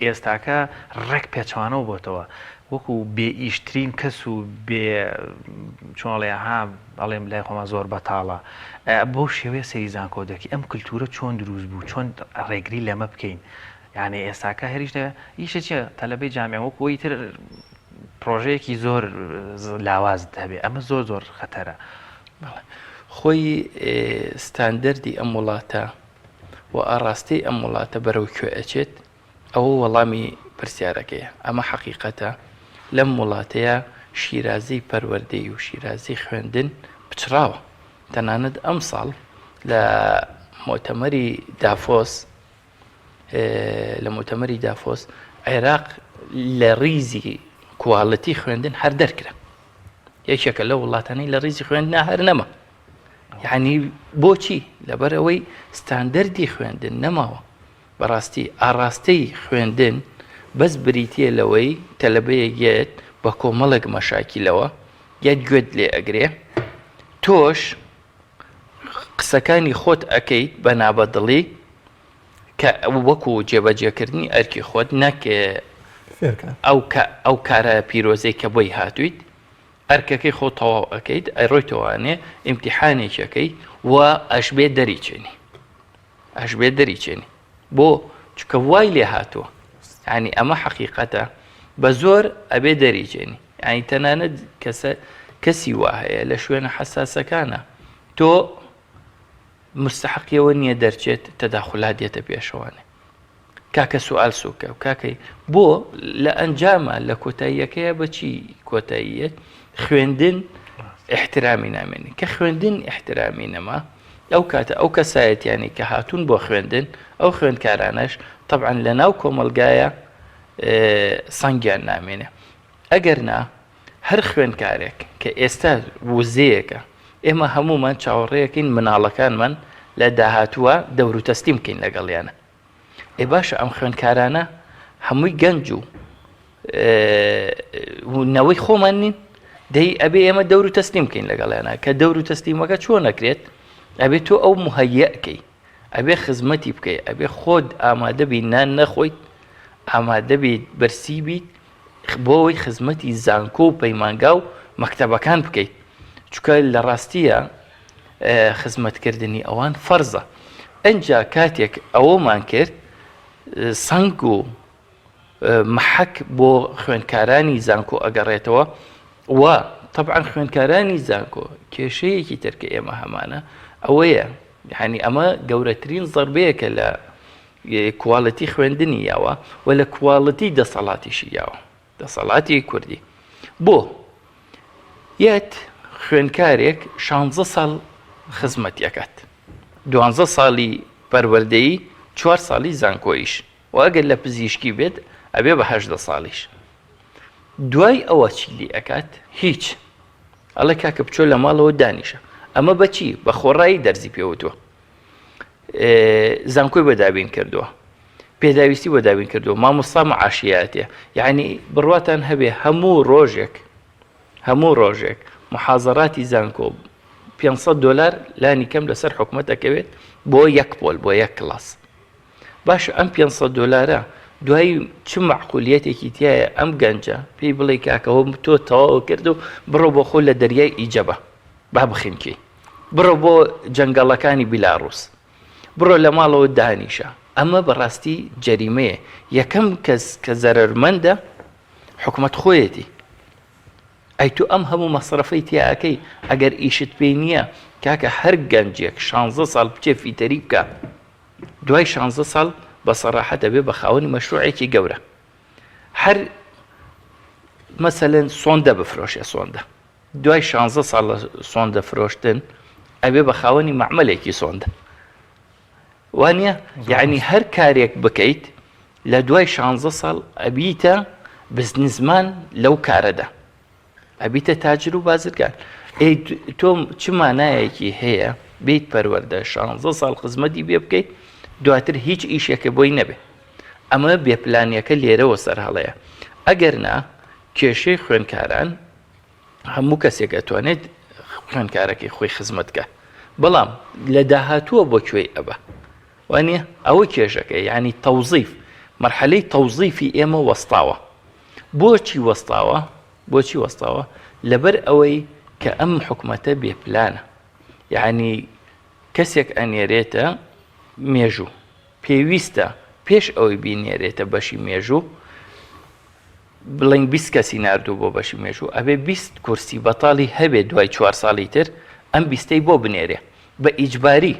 ئێستاکە ڕێک پێچوانەوە بۆتەوە وەکو بێ ئیشترین کەس و بێ چۆڵێ ها ئەڵێم لای خۆمە زۆر بەتاڵە بۆ شێوەیە سەری زانکۆ دەکەی ئەم کللتورە چۆن دروست بوو چۆن ڕێگری لەمە بکەین یعنی ئێستاکە هەریشتە ئیشە چیە تەلەبەی جامعە وەکوی تر پرۆژەیەکی زۆر لاواز هەبێ ئەمە زۆر زۆر خەتەرە خۆی ستاندەردی ئەم وڵاتە و ئاڕاستی ئەم وڵاتە بەرەو کوێ ئەچێت ئەوە وەڵامی پرسیارەکەیە ئەمە حەقیقەتە لەم وڵاتەیە شیرازی پەروەردەی و شیرازی خوێندن پچراوە تەنانەت ئەم ساڵ لە مۆتەمەری دافۆس عێراق لە ڕیزی کواڵەتی خوێندن هەر دەرکرا یەکێکە لە وڵاتانەی لە ڕیزی خوێندنا هەر نەما یعنی بۆچی لەبەرەوەی ستاندەردی خوێندن نەماوە بەڕاستی ئاڕاستەی خوێندن بەس بریتە لەوەی تەلەبەیەگێت بە کۆمەڵێک مەشاکیلەوە یەک گوێت لێ ئەگرێ تۆش قسەکانی خۆت ئەەکەیت بە نابەدڵی کە وەکو جێبەجێکردنی ئەرکی خۆت نەکێ ئەو کارە پیرۆزەی کە بۆی هاتوویت ئەرکەکەی خۆ تەواو ئەەکەیت ئەڕۆیتەوانێ ئیمتیحانێکەکەی و ئەشبێ دەریچێنی بۆ چکە وای لێ هاتووە ینی ئەمە حەقیقەتە بە زۆر ئەبێ دەریچێنی ینی تەنانەت کەسی وا هەیە لە شوێنە حەساسەکانە تۆ مستحقیەوە نییە دەرچێت تەداخلات دێتە پێشەوانێ کاکە سوال سوکە و کاکەی بۆ لە ئەنجامە لە کۆتاییەکەیە بەچی کۆتاییەت خوێندن احترامی نامێنی کە خوێندن احترامی نەما ئەو کاتە ئەو کەسایەتیانی کە هاتوون بۆ خوێندن ئەو خوێندکارانەش طبعاً لە ناو کۆمەلگایە سەنگیان نامێنێ ئەگەر نا هەر خوێندکارێک کە ئێستا وزەیەکە ئێمە هەمومان چاوەڕێیەکەین مناڵەکانمان لە داهاتووە دەور و تەسلیم بکەین لەگەڵیانە. ئێ باشە ئەم خوێندکارانە هەمووی گەنج و نەوەی خۆمان نین دەی ئەبێ ئێمە دەور و تەسلیم بکەین لەگەڵیانە کە دەور و تەسلیمەکە چۆن نەکرێت ئەبێ تۆ ئەو مهەیەکەی ئەبێ خزمەتی بکەیت ئەبێ خۆت ئامادەبی نان نەخۆیت ئامادەبێت بەرسی بیت بۆەوەی خزمەتی زانکۆ و پەیمانگا و مەکتەبەکان بکەیت چونکە لە ڕاستیە خزمەتکردنی ئەوان فەرزە. ئەنجا کاتێک ئەوەمان کرد سەنگ و محەک بۆ خوێندکارانی زانکۆ ئەگەڕێتەوە و طبعا خوێندکارانی زانکۆ کێشەیەکی ترکە ئێمە هەمانە ئەوەیە یعنی ئەمە گەورەترین زەربەیەکە لە کوواڵەتی خوێندنی یاوە و لە کوواڵەتی دەسەڵاتیشی یاوە دەسەڵاتی کوردی. بۆ یەت خوێندکارێک 16 ساڵ خزمەت یەکات 12 ساڵی پەروەردەیی 4 ساڵی زانکۆیش و ئەگەر لە پزیشکی بێت ئەبێ بە 18 ساڵیش. دوای ئەوە چیلی ئەکات هیچ ئەڵێ کاکە بچۆ لە ماڵەوە دانیشە. ئەمە بەچی بە خۆڕایی دەرزی پێوتووە زانکۆی بەدابین کردووە پێداویستی بەدابین کردووە مامۆستا مەعاشیاتێ یعنی بڕواتان هەبێ هەموو ڕۆژێک محازەراتی زانکۆ $500 لانی کەم لەسەر حکومەت دەکەوێت بۆ یەک پۆل بۆ یەک کلاس. باشە ئەم $500 دوای چ معقولیەتێکی تایە ئەم گەنجە پێی بڵێ کاکەەوە تۆ تەواو کرد و بڕۆ بۆ خۆ لە دەریای ئیجەبە با بخینکی بڕۆ بۆ جەنگەڵەکانی بیلاڕوس بڕۆ لە ماڵەوە دانیشە. ئەمە بەڕاستی جەریمەیە. یەکەم کەس کە زەرەرمەندە حکومەت خۆیەتی ئەی تو ئەم هەموو مەسرفەی تیاکەی ئەگەر ئیشت پێی نییە کاکە هەر گەنجێک 16 ساڵ بچێ فیتەری بکە دوای 16 ساڵ بە سەراحەت دەبێ بە خاوەنی مەشروعێکی گەورە هەر مەسەلەن سۆندە بفرۆشێ سۆندە دوای 16 ساڵ سۆندە فرۆشتن ئەبێ بە خاوەنی مەعمەلێکی سۆندە وانە یعنی هەر کارێک بکەیت لە دوای 16 ساڵ ئەبیتە بزنسمان لەو کارەدا ئەبیتە تاجر و بازرگان. تۆ چ مانایەکی هەیە بیت پەروەردە 16 ساڵ خزمەتی بێ بکەیت دواتر هیچ ئیشێکە بۆی نەبێ. ئەمە بێپلانیەکە لێرەوە سەر هەڵەیە. ئەگەر نا کێشەی خوێندکاران هەموو کەسێک ئەتوانێت خوێندکارەکەی خۆی خزمەتکە بەڵام لە داهاتووە بۆ کوێی ئەبە وانە ئەوە کێشەکە یعنی تەوزیف مەرحەلەی تەوزیفی ئێمە وەستاوە. بۆچی وەستاوە لەبەر ئەوەی کە ئەم حکومەتە بێپلانە یعنی کەسێک ئەنێرێتە مێژوو پێویستە پێش ئەوەی بینێرێتە بەشی مێژوو بڵین 20 کەسی نردوو بۆ بەشی مێژوو ئەبێ 20 کورسی بەتاڵی هەبێت دوای 4 ساڵی تر ئەم 20ی بۆ بنێرێ بە ئیجباری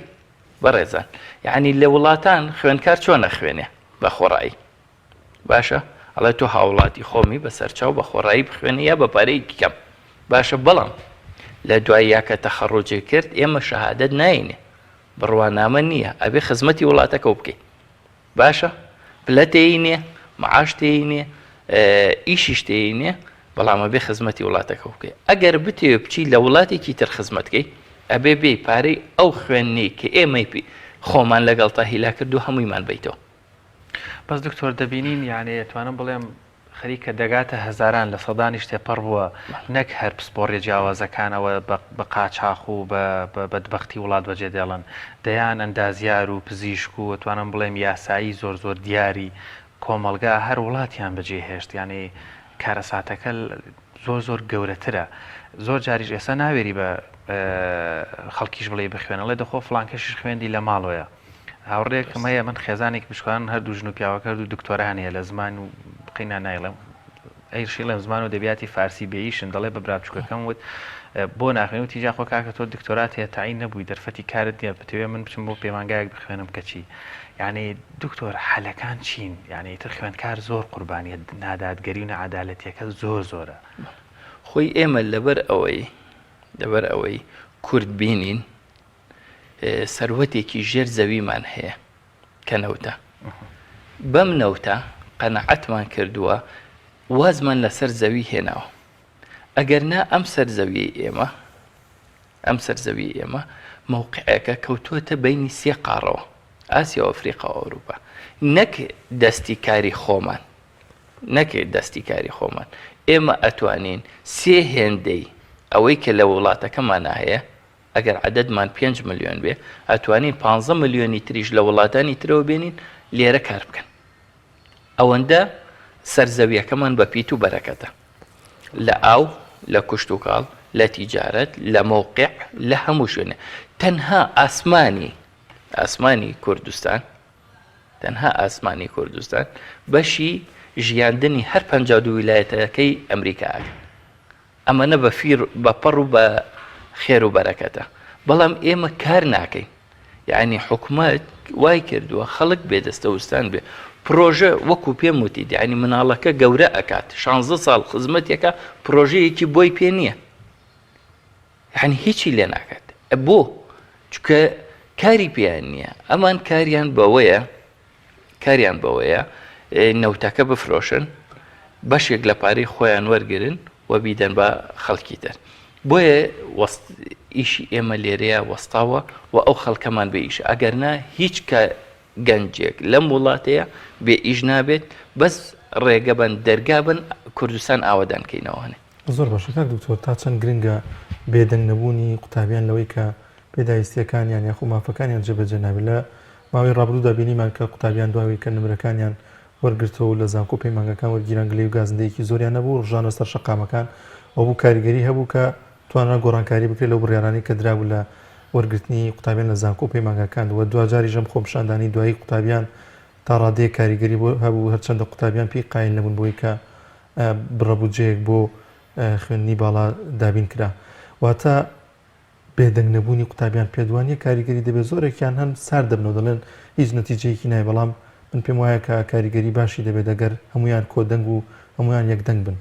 بەڕێزان. یعنی لە وڵاتان خوێندکار چۆن نەخوێنێ بە خۆڕایی باشە ئەڵێ تۆ هاوڵاتی خۆمی بەسەرچاو بە خۆڕایی بخوێنە یا بە پارەیەکی کەم باشە بەڵام لە دوای یاکە تەخەڕۆجێ کرد ئێمە شەهادەت ناینێ بڕوانامە نییە ئەبێ خزمەتی وڵاتەکە بکەیت باشە پلە تێینێ معاش تێینێ ئیشیش تێینێ بەڵام ئەبێ خزمەتی وڵاتەکە بکەیت. ئەگەر بتێ بچی لە وڵاتێکی تر خزمەتکەی ئەبێ بێ پارەی ئەو خوێنی کە ئێمەی خۆمان لەگەڵ تا هیلا کرد و هەموویمان بیتەوە. بەس دکتۆر دەبینین یانێ ئەتوانم بڵێم خەریکە دەگاتە هەزاران لە سەدانیش تێپەڕ بووە نەک هەر پسپۆڕی جیاوازەکانەوە بە قاچاق و بە بەدبەختی وڵات بەجێ دێڵن دەیان ئەندازیار و پزیشک و ئەتوانم بڵێم یاسایی زۆر دیاری کۆمەلگا هەر وڵاتیان بەجێ هێشت ینی کارەساتەکە زۆر گەورەترە. زۆر جاریش ئێستا ناوێری بە خەڵکیش بڵێ بخوێنەڵێ دەخۆ فڵانکەشیش خوێندی لە ماڵۆیە. هاوڕێکم هەیە من خێزانێک بشکوان هەردوو ژن و پیاوەکە و دکتۆرە هەیە لە زمان و قینا نایڵێم ئەیشی لەم زمان و دەبیاتی فارسی بێیشن دەڵێ بە براچووکەکەم وت بۆ ناخوێن و تیجا خۆ کاکە تۆ دکتۆرات هەیە تاین نەبووی دەرفەتی کارت نییە بتەوێ من بچم بۆ پەیمانگایەک بخوێنم کەچی یعنی دکتۆر حەلەکان چین یعنی تر خوێندکار زۆر قوربانیە نادادگەری و نەعەدالەتیەکە زۆرە. خۆی ئێمە لەبەر ئەوەی کورد بینین سەروەتێکی ژێر زەویمان هەیە کە نەوتە بەم نەوتە قەنەعەتمان کردووە وازمان لەسەر زەوی هێناوە. ئەگەر نا ئەم سەرزەوی ئێمە مووقعەکە کەوتوتە بینی سێ قاڕەوە ئاسیا و ئەفریقا و ئەوروپا نەک دەستی کاری خۆمان نەکرد دەستی کاری خۆمان ئێمە ئەتوانین سێ هێندەی ئەوەی کە لە وڵاتەکەمان هەیە ئەگەر عەدەدمان 5 ملیۆن بێ ئەتوانین 15 ملیۆنی تریش لە وڵاتانی ترەوە بێنین لێرە کار بکەن ئەوەندە سەرزەویەکەمان بە پیت و بەرەکەتە لە ئاو لە کوشت و کاڵ لە تیجارەت لە مووقع لە هەموو شوێنە تەنها ئاسمانی کوردستان بەشی ژیاندنی هەر 52 ویلایەتەکەی ئەمریکاکە ئەمەنە بە پەڕ و بە خێر و بەرەکەتە بەڵام ئێمە کار ناکەین یعنی حکومەت وای کردووە خەڵک بێدەستەوستان بێ پرۆژە وەکو پێم وتید یعنی مناڵەکە گەورە ئەکات 16 ساڵ خزمەتێکە پرۆژەیەکی بۆی پێ نییە یعنی هیچی لێ ناکات بۆ چکە کاری پێیان نییە ئەمان کاریان بەوەیە نەوتەکە بفرۆشن بەشێک لە پارەی خۆیان وەرگرن و بیدەن بە خەڵکی تر بۆیە ئیشی ئێمە لێرەیە وەستاوە و ئەو خەڵکەمان بە ئیش ئەگەرنا هیچ کە گەنجێک لەم وڵاتەیە بێ ئیش نابێت بەس ڕێگە بن دەرگا بن کوردستان ئاوادان کەینەوەنێ زۆر باشە کاک دکتۆر تا چەند گرنگە بێدەنگ نەبوونی قوتابیان لەوەی کە پێداویستیەکانیان یاخو مافەکانیان جێبەجێ نابێت لە ماوەی ڕابردوودا بینیمان کە قوتابیان دواوی کە نمرەکانیان وەرگرتەوە لە زانکۆ پەیمانگەکان وەرگیران گلەی و گازندەیەکی زۆریان نەبوو ڕژانە سەر شەقامەکان ئەو بوو کاریگەری هەبوو کە توانە گۆڕانکاری بکرێت لەو بڕیارانی کە درابوو لە وەرگرتنی قوتابیان لە زانکۆ پەیمانگەکان و دوجاری ژەم خۆپشاندانی دوایی قوتابیان تا ڕادەیە کاریگەری بۆ هەبوو هەرچەندە قوتابیان پێی قایل نەبوون بۆی کە بڕەبوجەیەک بۆ خوێندنی باڵا دابین کرا واتە بێدەنگ نەبوونی قوتابیان پێدوانیە کاریگەری دەبێت زۆرێکیان هەم سار دەبنەوە دەڵێن هیچ نەتیجەیەکی نایە بەڵام من پێم وایە کە کاریگەری باشی دەبێت ئەگەر هەمویان کۆدەنگ و هەمویان یەکدەنگ بن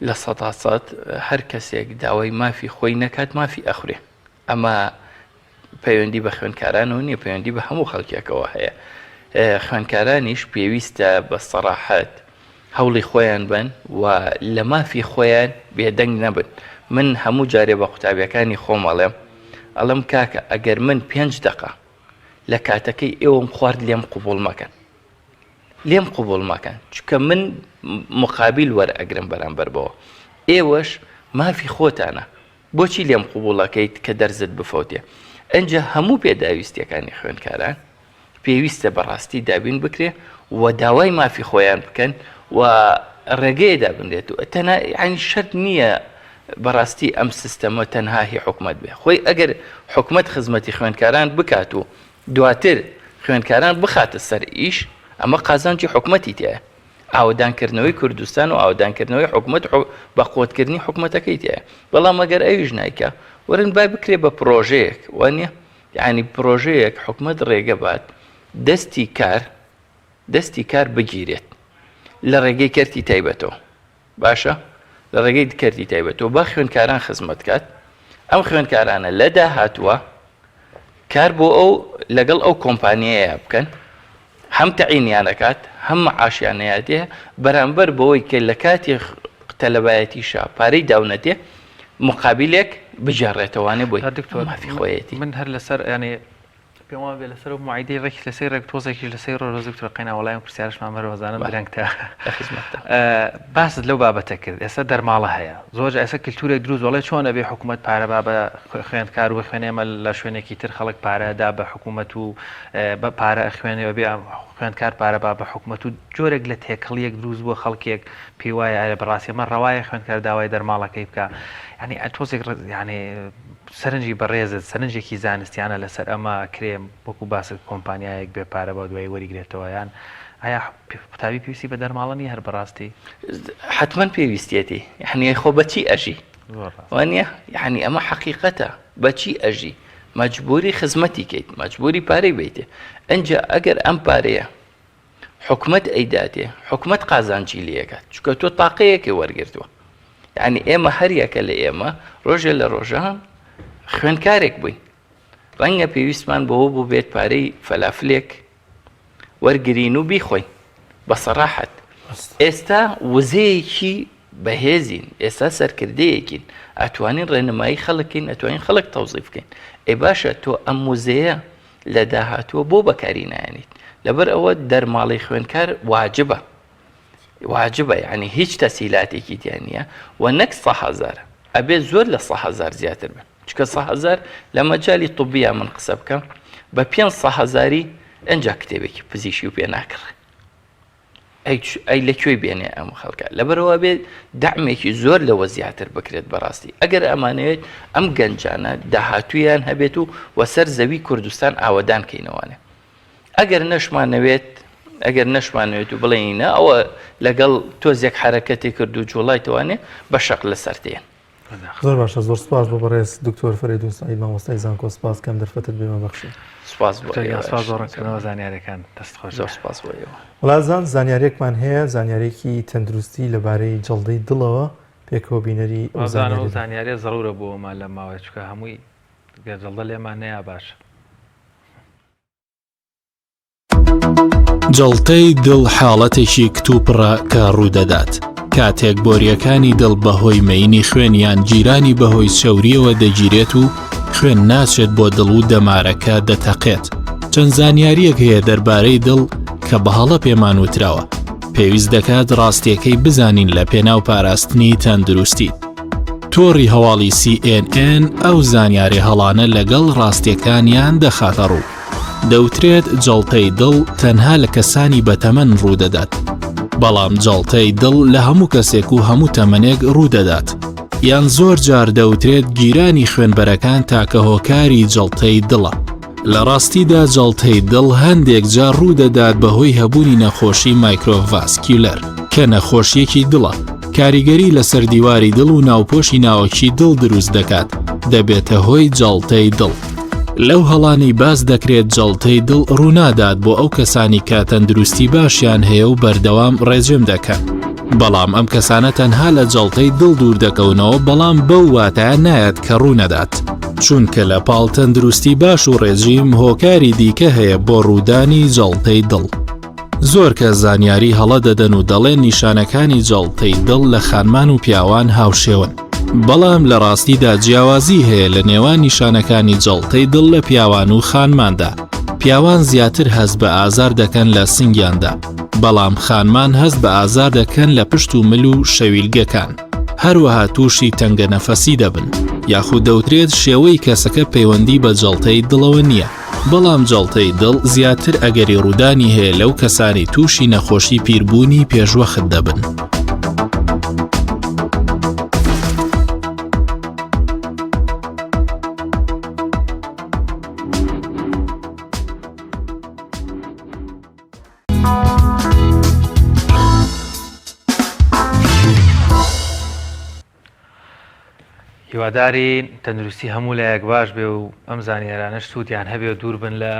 لە 100% هەر کەسێک داوای مافی خۆی نەکات مافی ئەخورێ ئەمە پەیوەندی بە خوێندکارانەوە نییە پەیوەندی بە هەموو خەڵکێکەوە هەیە خوێندکارانیش پێویستە بە سەراحەت هەوڵی خۆیان بن و لە مافی خۆیان بێدەنگ نەبن من هەموو جارێ بە قوتابیەکانی خۆم ئەڵێم کاکە ئەگەر من 5 دقە لە کاتەکەی ئێوەم خوارد لێم قوبوڵ مەکەن چکە من مقابل وەرئەگرم بەرامبەر بەوە ئێوەش مافی خۆتانە بۆچی لێم قوبوڵەکەیت کە دەرزت بفەوتێ ئەنجا هەموو پێداویستیەکانی خوێندکاران پێویستە بەڕاستی دابین بکرێ و داوای مافی خۆیان بکەن و ڕێگەیەدا بنرێت و تەنها یعنی شەرت نییە بەڕاستی ئەم سیستەمە تەنها هی حکومەت بێ خۆی ئەگەر حکومەت خزمەتی خوێندکاران بکات و دواتر خوێندکاران بخاتە سەر ئیش ئەمە قازانجی حکومەتی تایە ئاودانکردنەوەی کوردستان و ئاودانکردنەوەی حکومەت بە قوتکردنی حکومەتەکەی تایە بەڵام ئەگەر ئەویش نایکە وەرن با بکرێ بە پرۆژەیەک وانە یعنی پرۆژەیەک حکومەت ڕێگە بات دەستی کار بگیرێت لە ڕێگەی کەرتی تایبەتەوە باشە لە ڕێگەی کەرتی تایبەتەوە با خوێندکاران خزمەت کات ئەم خوێندکارانە لە داهاتووە کار بۆ ئەو لەگەڵ ئەو کۆمپانیایە بکەن هەم تەعینیانەکات هەم معاشیانەیەتێ بەرامبەر بەوەی کە لە کاتی تەلەبایەتیشە پارەی داونەتێ مقابلێک بجارڕێتەوانێ بۆی مافی خۆیەتی من هەر لەسەر ینی پێم وایە بێ لەسەر معیدەی ڕێکی لەسەر ڕێک تۆزێکی لەسەر ڕۆژ دکتۆر قەینا وەڵامی پرسیارشمان بەرەوەزانم درەنگتە باست لەو بابەتە کرد ئێستا دەرماڵە هەیە زۆر ئێستا کلتورێک دروست وڵێ چۆنە بێ حکومەت پارە با بە خوێندکار و خوێنێمە لە شوێنێکی تر خەڵک پارەدا بە حکوومەت و بە پارە خوێنەوە بێ خوێندکار پارە با بە حکوومەت و جۆرێک لە تێکەڵیەک دروست بۆ خەڵکێک پێی وایە ئارە بەڕاستی ئەمە ڕەوایە خوێندکار داوای دەرماڵەکەی بکە ینی تۆزێک ینی سەرنجی بەڕێزت سەرنجێکی زانستیانە لەسەر ئەمە کرێم وەکو باست کۆمپانیایەک بێ پارە بە دوای وەریگرێتەوە یان ئایا قوتابی پێویستی بە دەرماڵنی هەر بەڕاستی حتمما پێویستێتی یعنی خۆ بەچی ئەژی وانە یعنی ئەمە حەقیقەتە بەچی ئەژی مەجبوری خزمەتی کەیت مەجبوری پارەی بیتێ ئەنجا ئەگەر ئەم پارەیە حکومەت ئەیداتێ حکومەت قازانجی لێکات چکە تۆ تاقەیەکی وەرگرتووە یعنی ئێمە هەریەکە لە ئێمە ڕۆژێ لە ڕۆژان خوێندکارێک بووین ڕەنگە پێویستمان بەوە بوو بێت پارەی فەلافلێک وەرگرین و بیخۆین بە سەراحەت ئێستا وزەیەکی بەهێزین ئێستا سەرکردەیەکین ئەتوانین ڕێنمایی خەڵکین ئەتوانین خەڵک تەوزیف بکەین ئەی باشە تۆ ئەم موزەیە لە داهاتووە بۆ بەکاری نایێنیت لەبەر ئەوە دەرماڵی خوێندکار واجبە یعنی هیچ تەسیلاتێکی تیان نییە و نەک 100,000 ئەبێ زۆر لە 100,000 زیاتر بن چکە 100,000 لە مەجای طبیە من قسە بکەم بە 500,000 ئەنج کتێبێکی پزیشی و پێ ناکڕێ ئەی لەکوێی بێنێ ئەم خەڵکە لەبەرەوە بێت دامێکی زۆر لەوە زیاتر بکرێت بەڕاستی ئەگەر ئەمانەوێت ئەم گەنجانە داهاتویان هەبێت و وەسەر زەوی کوردستان ئاوەدان کەینەوانێ ئەگەر نەشمانەوێت و بڵێنە ئەوە لەگەڵ تۆزێک حرەکەتی کرد و جوڵایتەوانێ بە شەق لەسەر تێن زۆر باشە زۆر سپاس بۆ بەڕێز دکتۆر فەریدون سەعید مامۆستای زانکۆ سپاس کەم دەرفەتت بێمە بەخشی سپاس زۆرکردنەوە زانیاریەکان دەستخۆش زۆر سپاس بۆیەوە وڵازان زانیارێکمان هەیە زانیارێکی تەندروستی لەبارەی جەڵدەی دڵەوە پێکەوە بینەری ئەو زانیاریە زەڕورە بۆمان لە ماوەیە چکە هەمووی جەڵدە لێمان نەیە باش جەڵتەی دڵ حاڵەتێکی کتوپڕە کە ڕوودەدات کاتێک بۆریەکانی دڵ بەهۆی مەینی خوێنیان جیرانی بەهۆی شەوریەوە دەگیرێت و خوێن ناچێت بۆ دڵ و دەمارەکە دەتەقێت چەند زانیاریەک هەیە دەربارەی دڵ کە بەهەڵە پێمان وتراوە پێویست دەکات ڕاستیەکەی بزانین لە پێناو پاراستنی تەندروستی تۆڕی هەواڵی CNN ئەو زانیاری هەڵانە لەگەڵ ڕاستیەکانیان دەخاتە ڕوو دەوترێت جەڵتەی دڵ تەنها لە کەسانی بەتەمەن ڕوودەدات بەڵام جەڵتەی دڵ لە هەموو کەسێک و هەموو تەمەنێک ڕوودەدات یان زۆر جار دەوترێت گیرانی خوێنبەرەکان تاکە هۆکاری جەڵتەی دڵە لە ڕاستیدا جەڵتەی دڵ هەندێک جار ڕوودەدات بەهۆی هەبوونی نەخۆشی مایکرۆڤاسکیولەر کە نەخۆشیەکی دڵە کاریگەری لەسەر دیواری دڵ و ناوپۆشی ناوەکی دڵ دروست دەکات دەبێتە هۆی جەڵتەی دڵ لەو هەڵانی باس دەکرێت جەڵتەی دڵ ڕوونادات بۆ ئەو کەسانی کە تەندروستی باشیان هەیە و بەردەوام ڕێژم دەکەن بەڵام ئەم کەسانە تەنها لە جەڵتەی دڵ دوور دەکەونەوە بەڵام بەو واتایە نایەت کە ڕوونەدات چونکە لە پاڵ تەندروستی باش و ڕێژیم هۆکاری دیکە هەیە بۆ ڕوودانی جەڵتەی دڵ زۆر کە زانیاری هەڵە دەدەن و دەڵێن نیشانەکانی جەڵتەی دڵ لە خانمان و پیاوان هاوشێون بەڵام لە ڕاستیدا جیاوازی هەیە لە نێوان نیشانەکانی جەڵتەی دڵ لە پیاوان و خانماندا پیاوان زیاتر هەست بە ئازار دەکەن لە سنگیاندا بەڵام خانمان هەست بە ئازار دەکەن لە پشت و مل و شەویلگەکان هەروەها تووشی تەنگە نەفەسی دەبن یاخود دەوترێت شێوەی کەسەکە پەیوەندی بە جەڵتەی دڵەوە نییە بەڵام جەڵتەی دڵ زیاتر ئەگەری ڕوودانی هەیە لەو کەسانی تووشی نەخۆشی پیربوونی پێشوەخت دەبن هیواداری تەندروستی هەموو لایەک باش بێ و ئەم زانیارانەش سوودیان هەبێ و دوور بن لە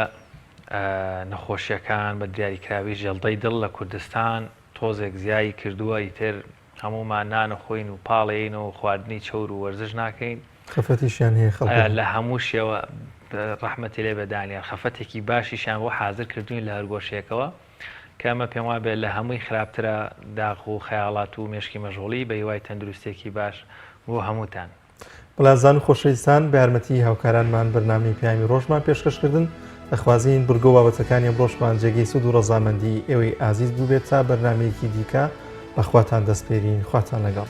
نەخۆشیەکان بە دیاریکراوی ژێڵدەی دڵ لە کوردستان تۆزێک زیایی کردووە ئیتر هەمومان نانەخۆین و پاڵێین و خواردنی چەور و وەرزش ناکەین خەفەتیشیان هەیە خەڵک لە هەموو شێوە ڕەحمەتی لێ بەدانیان خەفەتێکی باشیشان بۆ حاضر کردوین لە هەرگۆشیەکەەوە کە ئەمە پێم وا بێت لە هەمووی خراپترە داغ و خەیاڵات و مێشکی مەژغوڵی بە هیوای تەندروستێکی باش بۆ هەمووتان بەڵازان و خۆشەویستان بە یارمەتی هاوکارانمان بەرنامەی پیامی ڕۆژمان پێشکەشکردن دەخوازیین بگۆ بابەتەکانی ڕۆژمان جێگەی سود و ڕەزامەندی ئێوەی ئازیز بوو بێت تا بەرنامەیەکی دیکە بەخواتان دەستپێرین خواتان لەگەڵ.